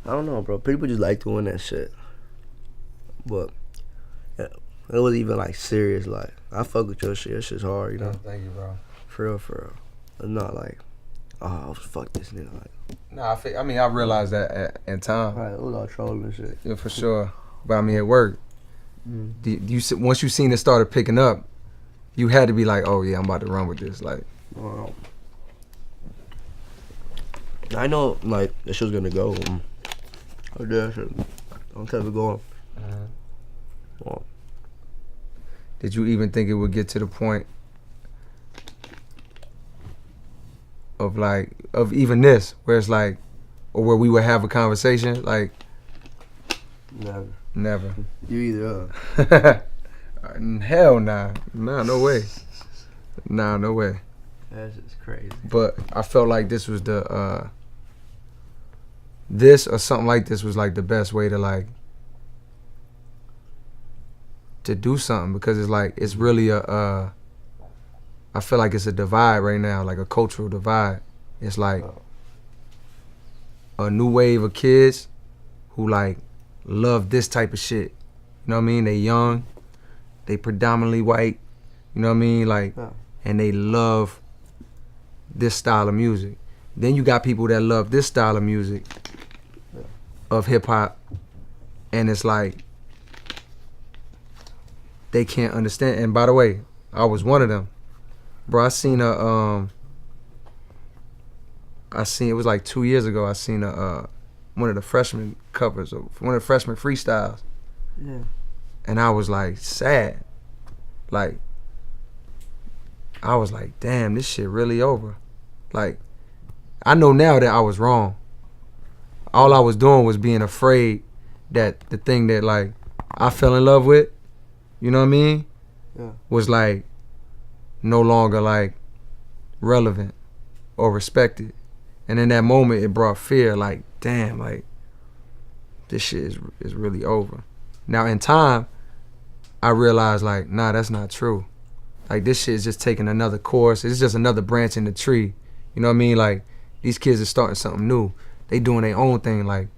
S2: I don't know, bro. People just like doing that shit. But yeah, it was even like serious. Like, I fuck with your shit. That shit's hard, you know.
S1: Thank you, bro.
S2: For real. It's not like, oh, fuck this nigga. Like,
S1: nah, I realized that in time.
S2: right, it was all trolling and shit.
S1: Yeah, for sure. But I mean, at work, once you seen it started picking up, you had to be like, oh yeah, I'm about to run with this. Like,
S2: I know, like, that shit's gonna go. Oh, yeah, shit. Don't keep it going. Well,
S1: did you even think it would get to the point of even this, where it's like, or where we would have a conversation, like never.
S2: You either
S1: Hell nah, no way, no way.
S2: That's just crazy.
S1: But I felt like this was the this or something like this was like the best way to like to do something, because it's like it's really a I feel like it's a divide right now, like a cultural divide. It's like a new wave of kids who like love this type of shit. You know what I mean? They young, they predominantly white, you know what I mean? Like, and they love this style of music. Then you got people that love this style of music, of hip hop, and it's like they can't understand. And by the way, I was one of them. Bro, I seen it was like 2 years ago, I seen one of the freshman covers of one of the freshman freestyles.
S2: Yeah.
S1: And I was like sad. Like, I was like, damn, this shit really over. Like, I know now that I was wrong. All I was doing was being afraid that the thing that like I fell in love with, you know what I mean?
S2: Yeah.
S1: Was like no longer like relevant or respected. And in that moment it brought fear, like, damn, like this shit is really over. Now in time I realized like, nah, that's not true. Like, this shit is just taking another course. It's just another branch in the tree. You know what I mean? Like, these kids are starting something new. They doing their own thing. Like,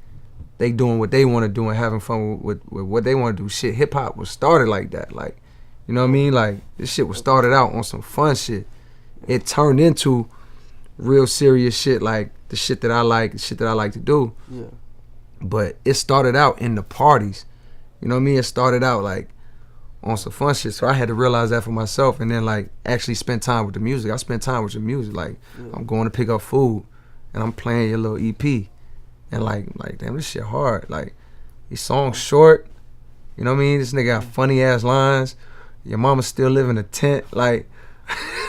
S1: they doing what they want to do and having fun with what they want to do. Shit, hip hop was started like that. Like, you know what I mean? Like, this shit was started out on some fun shit. It turned into real serious shit, like the shit that I like, the shit that I like to do.
S2: Yeah.
S1: But it started out in the parties. You know what I mean? It started out like on some fun shit. So I had to realize that for myself, and then like actually spend time with the music. I spent time with your music. Like, I'm going to pick up food and I'm playing your little EP, and like damn, this shit hard. Like, these songs short. You know what I mean? This nigga got funny ass lines. Your mama still live in a tent. Like,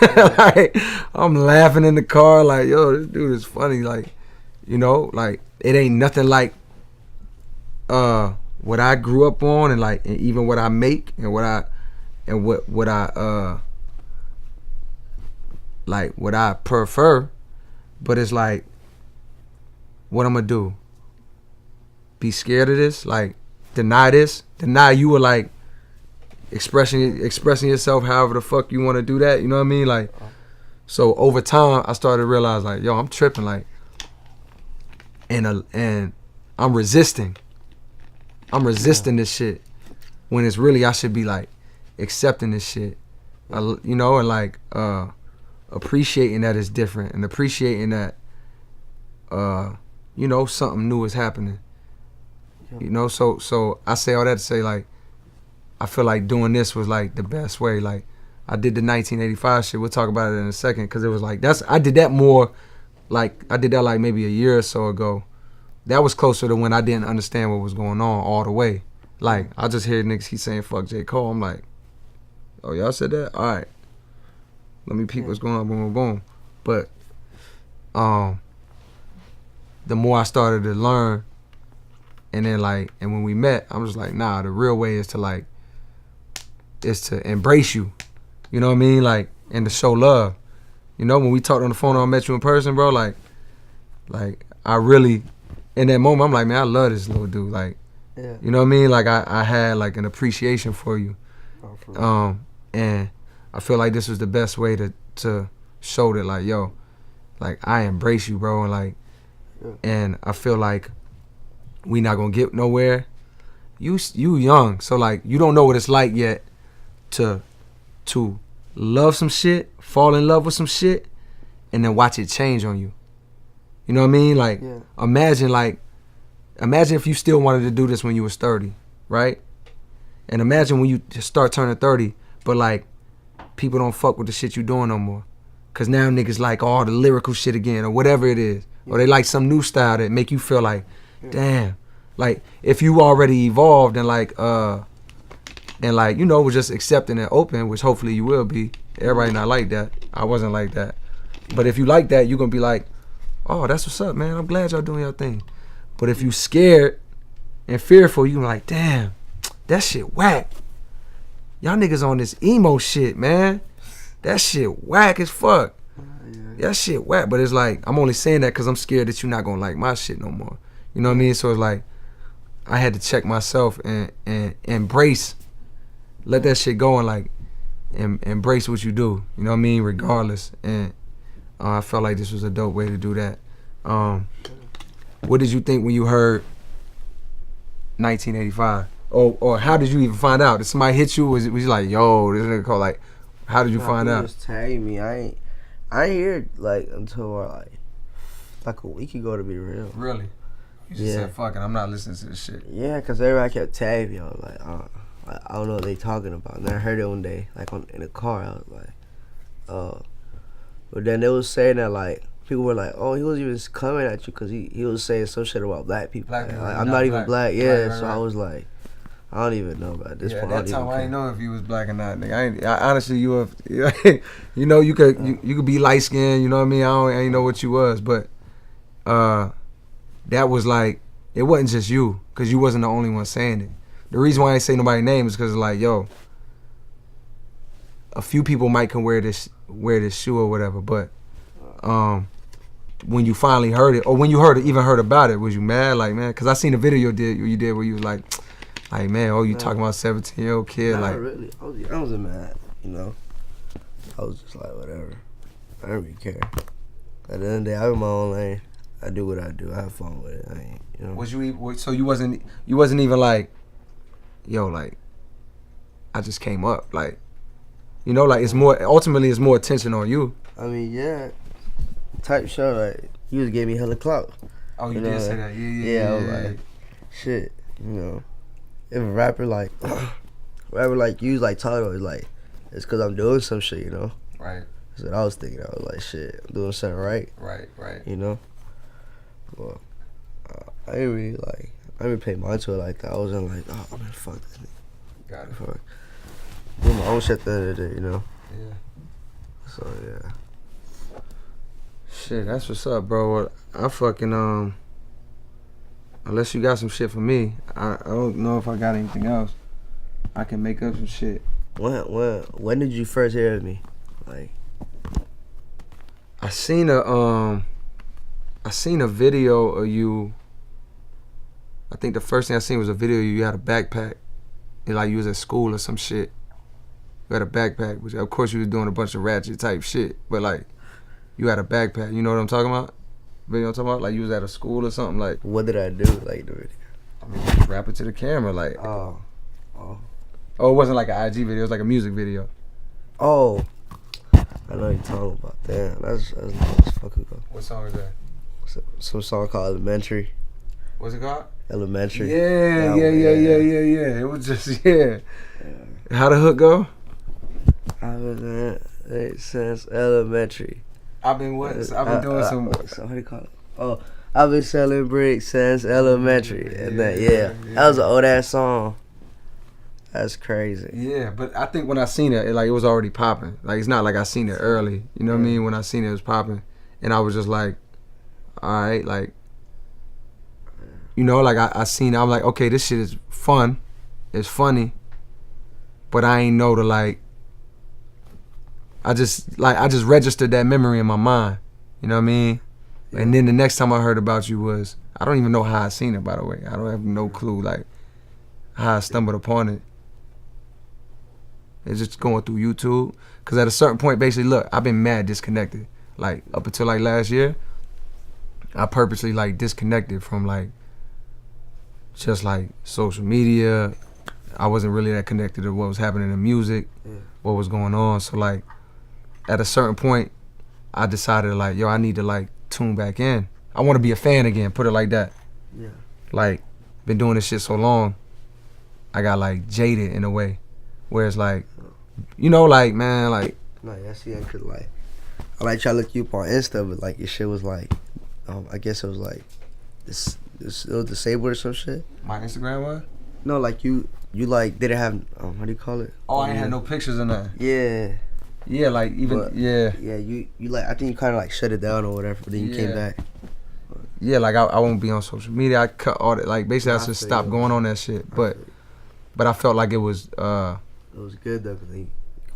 S1: like, I'm laughing in the car. Like, yo, this dude is funny. Like, you know, like, it ain't nothing like what I grew up on, and like, and even what I make, and what I like what I prefer. But it's like, what I'm gonna do? Be scared of this? Like, deny this? Deny you were like expressing yourself however the fuck you want to do that? You know what I mean? Like, so over time I started to realize like, yo, I'm tripping. Like, and I'm resisting this shit, when it's really I should be like accepting this shit, you know, and like appreciating that it's different, and appreciating that you know, something new is happening. You know, so I say all that to say, like, I feel like doing this was like the best way. Like, I did the 1985 shit. We'll talk about it in a second, because it was like, I did that more, like, I did that like maybe a year or so ago. That was closer to when I didn't understand what was going on all the way. Like, I just hear niggas keep saying fuck J. Cole. I'm like, oh, y'all said that? All right. Let me peep what's going on, boom, boom, boom. But the more I started to learn, and then like, and when we met, I'm just like, nah, the real way is to embrace you. You know what I mean? Like, and to show love. You know, when we talked on the phone, I met you in person, bro, like I really, in that moment, I'm like, man, I love this little dude. Like,
S2: Yeah.
S1: you know what I mean? Like, I had like an appreciation for you.
S2: Oh, for real.
S1: And I feel like this was the best way to show that, like, yo, like, I embrace you, bro, and like, and I feel like we not gonna get nowhere. You young, so like, you don't know what it's like yet to love some shit, fall in love with some shit, and then watch it change on you. You know what I mean? Like, imagine if you still wanted to do this when you was 30, right? And imagine when you just start turning 30, but like, people don't fuck with the shit you doing no more. Cause now niggas like all the lyrical shit again, or whatever it is. Or they like some new style that make you feel like, damn. Like, if you already evolved and like, you know, was just accepting and open, which hopefully you will be. Everybody not like that. I wasn't like that. But if you like that, you're gonna be like, oh, that's what's up, man. I'm glad y'all doing your thing. But if you scared and fearful, you like, damn, that shit whack. Y'all niggas on this emo shit, man. That shit whack as fuck. That shit whack. But it's like, I'm only saying that because I'm scared that you're not gonna like my shit no more. You know what I mean? So it's like, I had to check myself and embrace, let that shit go and like, embrace what you do. You know what I mean? Regardless. And I felt like this was a dope way to do that. What did you think when you heard 1985? Or how did you even find out? Did somebody hit you? Was you like, yo, this nigga called, like, how did you find out?
S2: Just tagging me. I ain't hear it like until like a week ago, to be real.
S1: Really? You just said, fuck it, I'm not listening to this shit.
S2: Yeah, cause everybody kept tagging me. I was like, I don't know what they talking about. And then I heard it one day, like in the car. I was like, but then they was saying that like people were like, oh, he was even coming at you because he was saying some shit about black people.
S1: Black people,
S2: like, I'm not even black. Yeah,
S1: right,
S2: so I was like, I don't even know about this.
S1: Yeah,
S2: point.
S1: at that time I didn't know if you was black or not. Nigga. I honestly, you know, you could be light skinned. You know what I mean? I ain't know what you was, but that was like, it wasn't just you, because you wasn't the only one saying it. The reason why I ain't say nobody's name is because like, yo, a few people might can wear this shoe or whatever, but when you finally heard it, or when you even heard about it, was you mad? Like, man, because I seen the video you did where you was like, man, oh, you talking about 17-year-old kid?
S2: Not
S1: like,
S2: really. I wasn't mad, you know. I was just like, whatever. I don't really care. At the end of the day, I'm in my own lane. I do what I do. I have fun with it. I ain't, you know.
S1: Was you so you wasn't even like, yo, like, I just came up, like, you know, like, it's more attention on you.
S2: I mean, yeah, type show, like, you just gave me hella clout.
S1: Oh, you did say that,
S2: yeah. I was like, shit, you know, if a rapper like you like talking, it's like, it's because I'm doing some shit, you know.
S1: Right.
S2: That's what I was thinking. I was like, shit, I'm doing something right.
S1: Right.
S2: You know. Well, I didn't pay mind to it like that. I wasn't like, oh man, fuck this nigga.
S1: Got it.
S2: Fuck. Do my own shit at the end of the day, you know.
S1: Yeah.
S2: So yeah.
S1: Shit, that's what's up, bro. I fucking unless you got some shit for me, I don't know if I got anything else. I can make up some shit.
S2: When did you first hear of me? Like,
S1: I seen a video of you. I think the first thing I seen was a video of you had a backpack. And like you was at school or some shit. You had a backpack, which of course you was doing a bunch of ratchet type shit. But like, you had a backpack. You know what I'm talking about? Video I'm talking about? Like you was at a school or something. Like,
S2: what did I do? Like the video?
S1: I mean, just rap it to the camera. Like,
S2: Oh,
S1: it wasn't like an IG video. It was like a music video.
S2: I know you're talking about. Damn, that's nice fucking go.
S1: What song is that?
S2: Some song called Elementary.
S1: What's it called?
S2: Elementary.
S1: Yeah. It was just, yeah. How the hook go?
S2: I've been there since elementary.
S1: I've been doing some.
S2: So what do you call it? Oh, I've been selling bricks since elementary. And that was an old ass song. That's crazy.
S1: Yeah, but I think when I seen it was already popping. Like, it's not like I seen it early. You know what I mean? When I seen it was popping. And I was just like, all right, like, you know, like I seen it. I'm like, okay, this shit is fun. It's funny. But I ain't know to like, I just registered that memory in my mind. You know what I mean? Yeah. And then the next time I heard about you was, I don't even know how I seen it, by the way. I don't have no clue, like, how I stumbled upon it. It's just going through YouTube. Because at a certain point, basically, look, I've been mad disconnected. Like, up until, like, last year, I purposely, like, disconnected from, like, just, like, social media. I wasn't really that connected to what was happening in music, what was going on. So, like, at a certain point, I decided, like, yo, I need to, like, tune back in. I want to be a fan again, put it like that.
S2: Yeah.
S1: Like, been doing this shit so long, I got, like, jaded in a way. Where it's like, you know, like, man, like.
S2: No, yeah, see, I could, like, I like try to look you up on Insta, but, like, your shit was, like, I guess it was, like, this it was disabled or some shit.
S1: My Instagram was?
S2: No, like, you like, didn't have, what do you call it?
S1: Oh, I ain't had no pictures in that.
S2: Yeah.
S1: Yeah, like even
S2: But-
S1: yeah.
S2: Yeah, you like I think you kind of like shut it down or whatever, but then you came
S1: Yeah.
S2: back.
S1: Yeah, like I won't be on social media. I cut all that. Like basically, I
S2: I
S1: just
S2: feel
S1: stopped
S2: you.
S1: going on that shit. But I felt like it was
S2: It was good though, 'cause they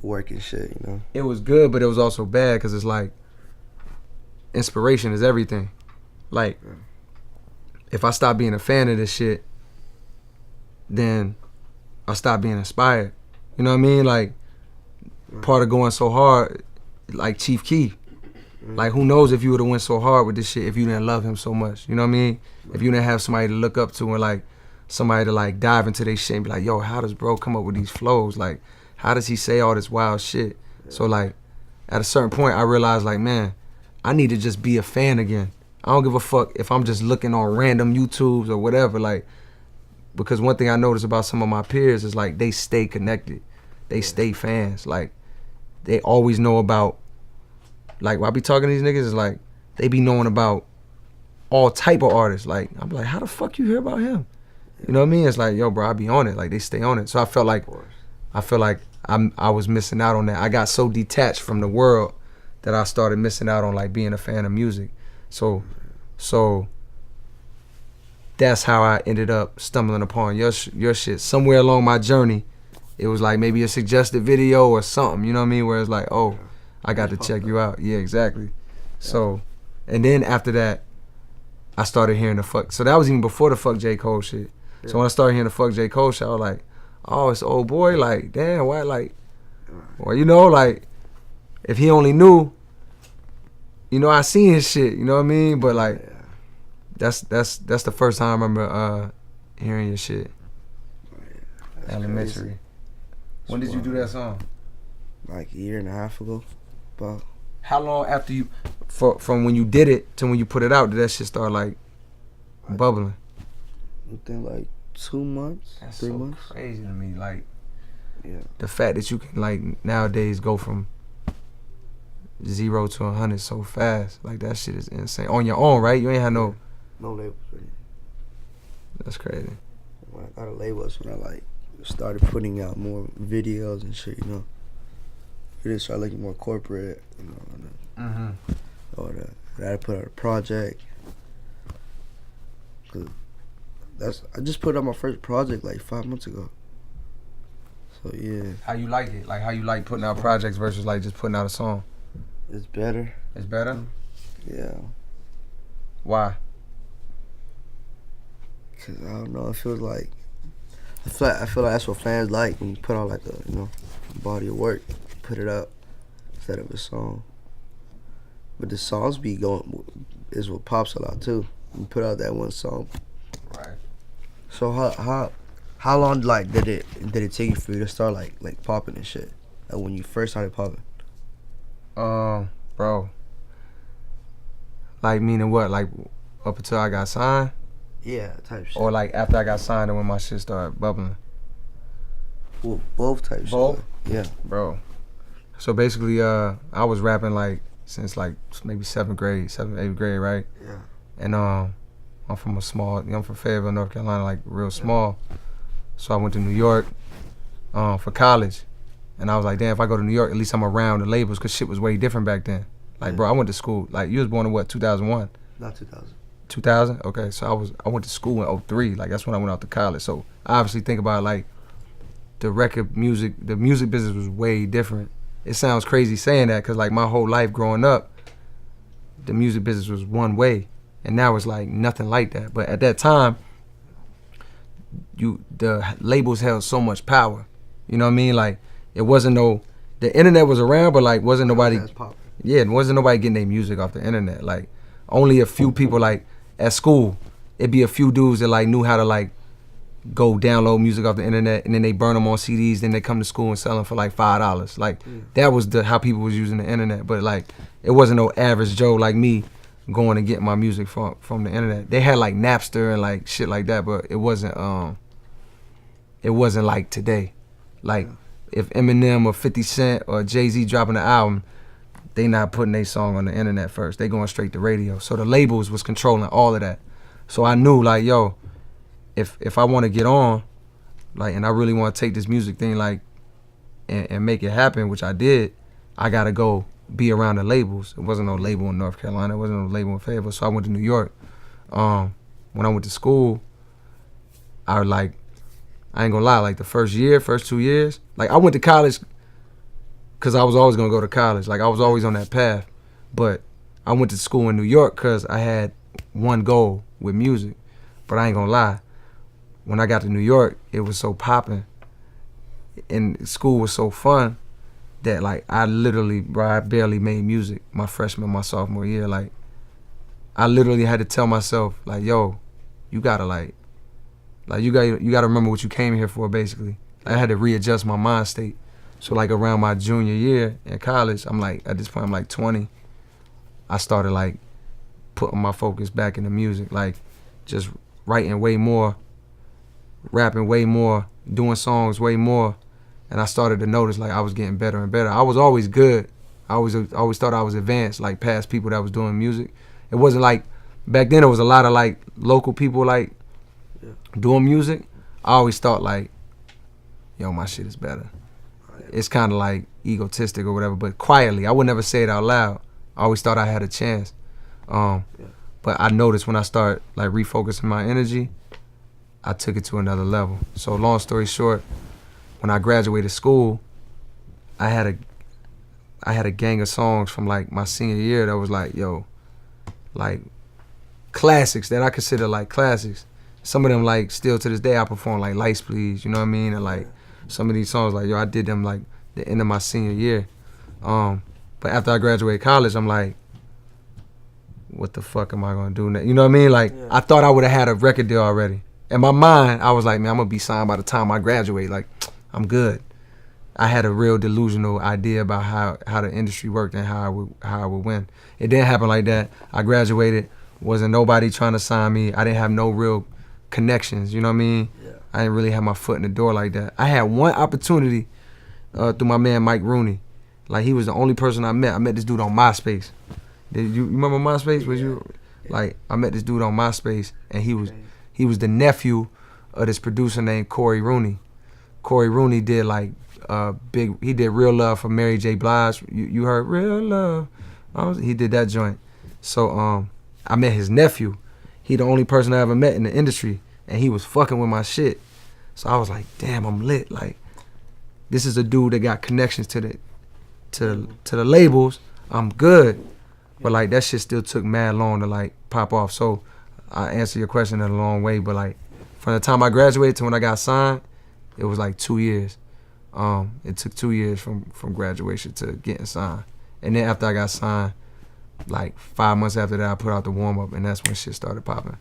S2: work and shit, you know.
S1: it was good, but it was also bad because it's like inspiration is everything. Like if I stop being a fan of this shit, then I stop being inspired. You know what I mean? Like part of going so hard, like Chief Keef. Like who knows if you would have went so hard with this shit if you didn't love him so much. You know what I mean? If you didn't have somebody to look up to and like somebody to like dive into their shit and be like, yo, how does bro come up with these flows? Like, how does he say all this wild shit? So like at a certain point I realized like, man, I need to just be a fan again. I don't give a fuck if I'm just looking on random YouTubes or whatever, like, because one thing I noticed about some of my peers is like they stay connected. They stay fans. Like they always know about, like when I be talking to these niggas, it's like they be knowing about all type of artists. Like I'm like, how the fuck you hear about him? You know what I mean? It's like, yo, bro, I be on it. Like they stay on it. So I felt like I was missing out on that. I got so detached from the world that I started missing out on like being a fan of music. So that's how I ended up stumbling upon your shit. Somewhere along my journey, it was like maybe a suggested video or something. You know what I mean? Where it's like, oh, I got to check you out. Yeah, exactly. So, and then after that, I started hearing the fuck. So that was even before the fuck J. Cole shit. So when I started hearing the fuck J. Cole shit, I was like, oh, it's old boy. Like, damn, why? Like, well, you know, like, if he only knew, you know, I seen his shit. You know what I mean? But like, that's the first time I remember hearing your shit. Elementary.
S2: Crazy.
S1: When did you do that song?
S2: Like a year and a half ago, about.
S1: How long after you, from when you did it to when you put it out, did that shit start like bubbling?
S2: Within like 2 months,
S1: That's
S2: 3
S1: so
S2: months.
S1: crazy to me. Like
S2: Yeah.
S1: the fact that you can like nowadays go from 0 to 100 so fast, like that shit is insane. On your own, right? You ain't had no.
S2: No labels. Really.
S1: That's crazy.
S2: When I got a label, that's when I like started putting out more videos and shit. You know. We didn't start looking more corporate. You know.
S1: Mm-hmm.
S2: I had to put out a project. 'Cause I just put out my first project like 5 months ago. So yeah,
S1: How you like it? Like how you like putting out projects versus like just putting out a song?
S2: it's better.
S1: It's better.
S2: Yeah,
S1: Why?
S2: 'cause I don't know. It feels like I feel like that's what fans like when you put out like a body of work, put it up instead of a song. But the songs be going is what pops a lot too. You put out that one song.
S1: Right.
S2: So how long like did it take you for you to start like popping and shit? Like when you first started popping?
S1: Bro. Like meaning what? Like up until I got signed,
S2: Yeah, type shit.
S1: or like after I got signed and when my shit started bubbling,
S2: Well, both types.
S1: Both?
S2: Yeah.
S1: bro. So basically, I was rapping like since like maybe 7th grade, 8th grade, right?
S2: Yeah.
S1: And I'm from I'm from Fayetteville, North Carolina, like real small. So I went to New York for college. And I was like, damn, if I go to New York, at least I'm around the labels, because shit was way different back then. Like,
S2: Yeah.
S1: bro, I went to school. Like, you was born in what, 2001?
S2: Not 2000.
S1: 2000? Okay, so I went to school in 03. Like, that's when I went out to college. So I obviously think about, like, the music business was way different. It sounds crazy saying that, because, like, my whole life growing up, the music business was one way. And now it's, like, nothing like that. But at that time, the labels held so much power. You know what I mean? Like, it wasn't the internet was around, but, like, wasn't nobody...
S2: That's popping.
S1: Yeah, it wasn't nobody getting their music off the internet. Like, only a few people, like, at school, it'd be a few dudes that, like, knew how to, like, go download music off the internet, and then they burn them on CDs, then they come to school and sell them for, like, $5. Like, that was how people was using the internet. But, like, it wasn't no average Joe like me going and getting my music from the internet. They had, like, Napster and, like, shit like that, but it wasn't like today. Like, if Eminem or 50 Cent or Jay-Z dropping an album, they not putting their song on the internet first. They going straight to radio. So the labels was controlling all of that. So I knew, like, yo, if I want to get on, like, and I really want to take this music thing, like, and make it happen, which I did, I gotta go be around the labels. It wasn't no label in North Carolina. It wasn't no label in Fayetteville. So I went to New York. When I went to school, I ain't gonna lie, like the first 2 years, like I went to college because I was always gonna go to college. Like I was always on that path. But I went to school in New York because I had one goal with music. But I ain't gonna lie, when I got to New York, it was so popping and school was so fun that like I literally, bro, I barely made music my freshman, my sophomore year. Like I literally had to tell myself, like, yo, you gotta you gotta remember what you came here for, basically. I had to readjust my mind state. So like around my junior year in college, I'm like, at this point I'm like 20. I started like putting my focus back into music, like just writing way more, rapping way more, doing songs way more. And I started to notice like I was getting better and better. I was always good. I always thought I was advanced, like past people that was doing music. It wasn't like, back then there was a lot of like local people like doing music. I always thought like, yo, my shit is better. It's kind of like egotistic or whatever, but quietly. I would never say it out loud. I always thought I had a chance. But I noticed when I started like refocusing my energy, I took it to another level. So long story short, when I graduated school, I had a gang of songs from like my senior year that was like, yo, like classics that I consider like classics. Some of them like still to this day I perform, like Lights Please, you know what I mean? And like some of these songs, like, yo, I did them like the end of my senior year. But after I graduated college, I'm like, what the fuck am I gonna do now? You know what I mean? Like, I thought I would have had a record deal already. In my mind, I was like, man, I'm gonna be signed by the time I graduate. Like, I'm good. I had a real delusional idea about how the industry worked and how I would win. It didn't happen like that. I graduated, wasn't nobody trying to sign me. I didn't have no real connections, you know what I mean? Yeah. I didn't really have my foot in the door like that. I had one opportunity through my man Mike Rooney. Like, he was the only person I met. I met this dude on MySpace. Did you remember MySpace? Was you like, I met this dude on MySpace, and he was the nephew of this producer named Corey Rooney. Corey Rooney did like he did Real Love for Mary J. Blige. You heard Real Love? He did that joint. So I met his nephew. He the only person I ever met in the industry, and he was fucking with my shit. So I was like, damn, I'm lit. Like, this is a dude that got connections to the labels. I'm good. But like that shit still took mad long to like pop off. So I answer your question in a long way, but like from the time I graduated to when I got signed, it was like 2 years. It took 2 years from graduation to getting signed. And then after I got signed, like 5 months after that, I put out the warm up, and that's when shit started popping.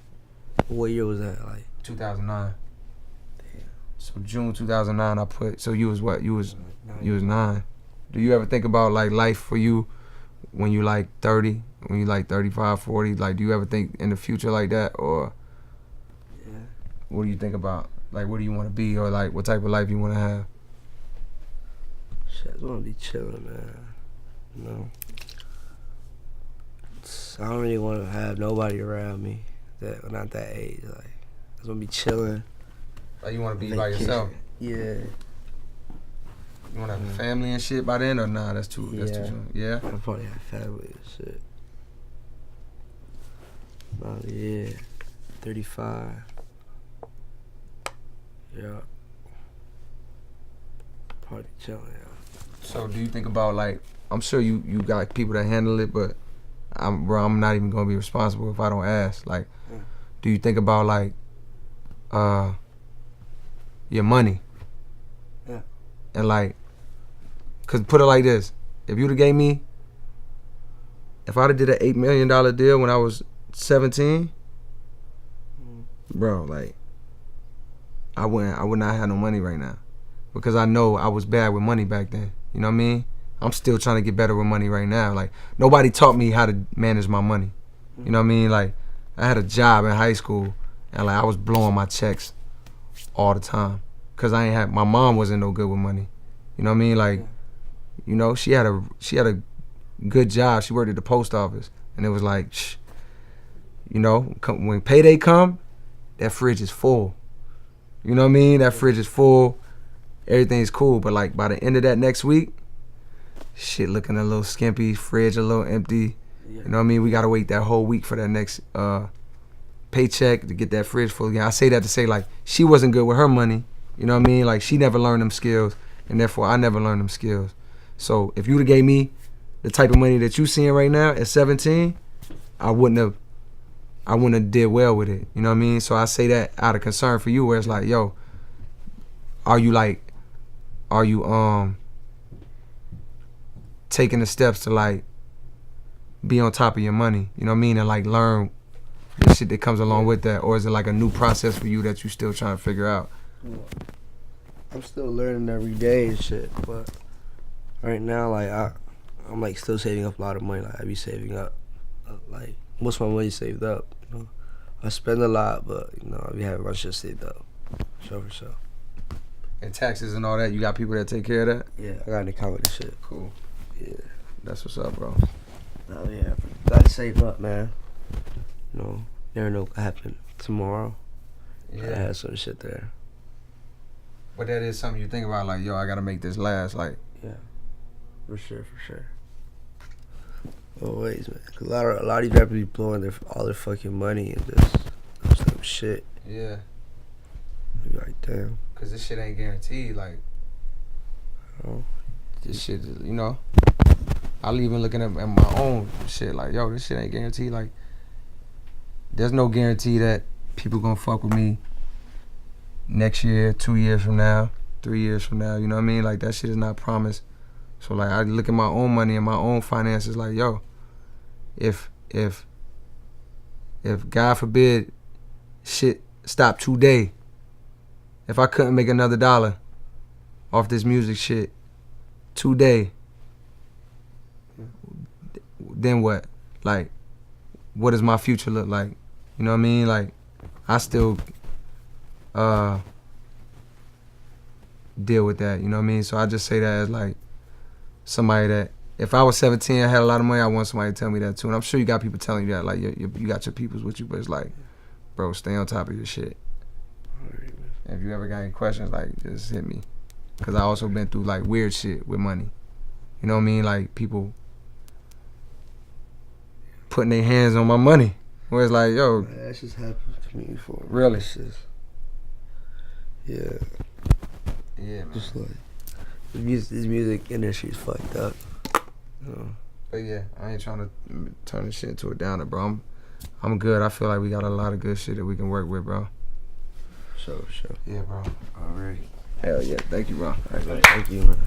S2: What year was that? Like
S1: 2009.
S2: Damn.
S1: So June 2009, I put. So you was what? You was 9. Do you ever think about like life for you when you like 30, when you like 35, 40? Like, do you ever think in the future like that, or what do you think about? Like, what do you want to be, or like what type of life you want to have?
S2: Shit, I just want to be chilling, man. You know, I don't really want to have nobody around me that not that age. Like, I just want to be chilling.
S1: Like, you want to be by yourself?
S2: Yeah.
S1: You want to have a family and shit by then, or nah? That's too soon. Yeah.
S2: I'll probably have family and shit. Yeah. 35. Yeah. Probably chilling, yeah.
S1: So do you think about like, I'm sure you got people that handle it, but I'm not even gonna be responsible if I don't ask. Like, do you think about like your money?
S2: Yeah.
S1: And like, cause put it like this, if you'd have gave me, if I'd have did an $8 million deal when I was 17, bro, like, I would not have no money right now, because I know I was bad with money back then. You know what I mean? I'm still trying to get better with money right now. Like, nobody taught me how to manage my money. You know what I mean? Like, I had a job in high school, and like I was blowing my checks all the time, cause my mom wasn't no good with money. You know what I mean? Like, you know, she had a good job. She worked at the post office, and it was like, you know, when payday come, that fridge is full. You know what I mean? That fridge is full. Everything's cool, but like by the end of that next week, shit looking a little skimpy, fridge a little empty.
S2: Yeah.
S1: You know what I mean? We gotta wait that whole week for that next paycheck to get that fridge full again. I say that to say like she wasn't good with her money. You know what I mean? Like she never learned them skills, and therefore I never learned them skills. So if you'd have gave me the type of money that you seeing right now at 17, I wouldn't have did well with it. You know what I mean? So I say that out of concern for you, where it's like, yo, are you taking the steps to like be on top of your money? You know what I mean? And like learn the shit that comes along with that, or is it like a new process for you that you still trying to figure out?
S2: I'm still learning every day and shit, but right now, like I'm like still saving up a lot of money. Like I be saving up, like most of my money saved up. You know, I spend a lot, but you know I be having my shit saved up. For sure.
S1: And taxes and all that, you got people that take care of that?
S2: Yeah, I got an account with this shit.
S1: Cool.
S2: Yeah.
S1: That's what's up, bro.
S2: Oh yeah, gotta save up, man. You know, never know what happen tomorrow. I have some shit there.
S1: But that is something you think about, like, yo, I gotta make this last, like.
S2: Yeah, for sure. Always, man. 'Cause a lot of these rappers be blowing all their fucking money and just some shit.
S1: Yeah.
S2: I be like, damn.
S1: Cause this shit ain't guaranteed, like.
S2: Oh.
S1: This shit, you know. I'll even looking at my own shit, like, yo, this shit ain't guaranteed. Like, there's no guarantee that people gonna fuck with me next year, 2 years from now, 3 years from now. You know what I mean? Like, that shit is not promised. So, like, I look at my own money and my own finances, like, yo, if God forbid shit stopped today, if I couldn't make another dollar off this music shit today, then what? Like, what does my future look like? You know what I mean? Like, I still deal with that, you know what I mean? So I just say that as like somebody that, if I was 17 and had a lot of money, I want somebody to tell me that too. And I'm sure you got people telling you that, like you got your peoples with you, but it's like, bro, stay on top of your shit. And if you ever got any questions, like, just hit me. Cause I also been through like weird shit with money. You know what I mean? Like people putting their hands on my money. Where it's like, yo.
S2: Man, that just happened to me before.
S1: Really?
S2: It's just, yeah.
S1: Yeah, man.
S2: Just like, this music industry is fucked up. You know?
S1: But yeah, I ain't trying to turn this shit into a downer, bro. I'm good. I feel like we got a lot of good shit that we can work with, bro.
S2: Sure.
S1: Yeah, bro.
S2: Alright.
S1: Hell yeah. Thank you, bro.
S2: Alright, thank you, man.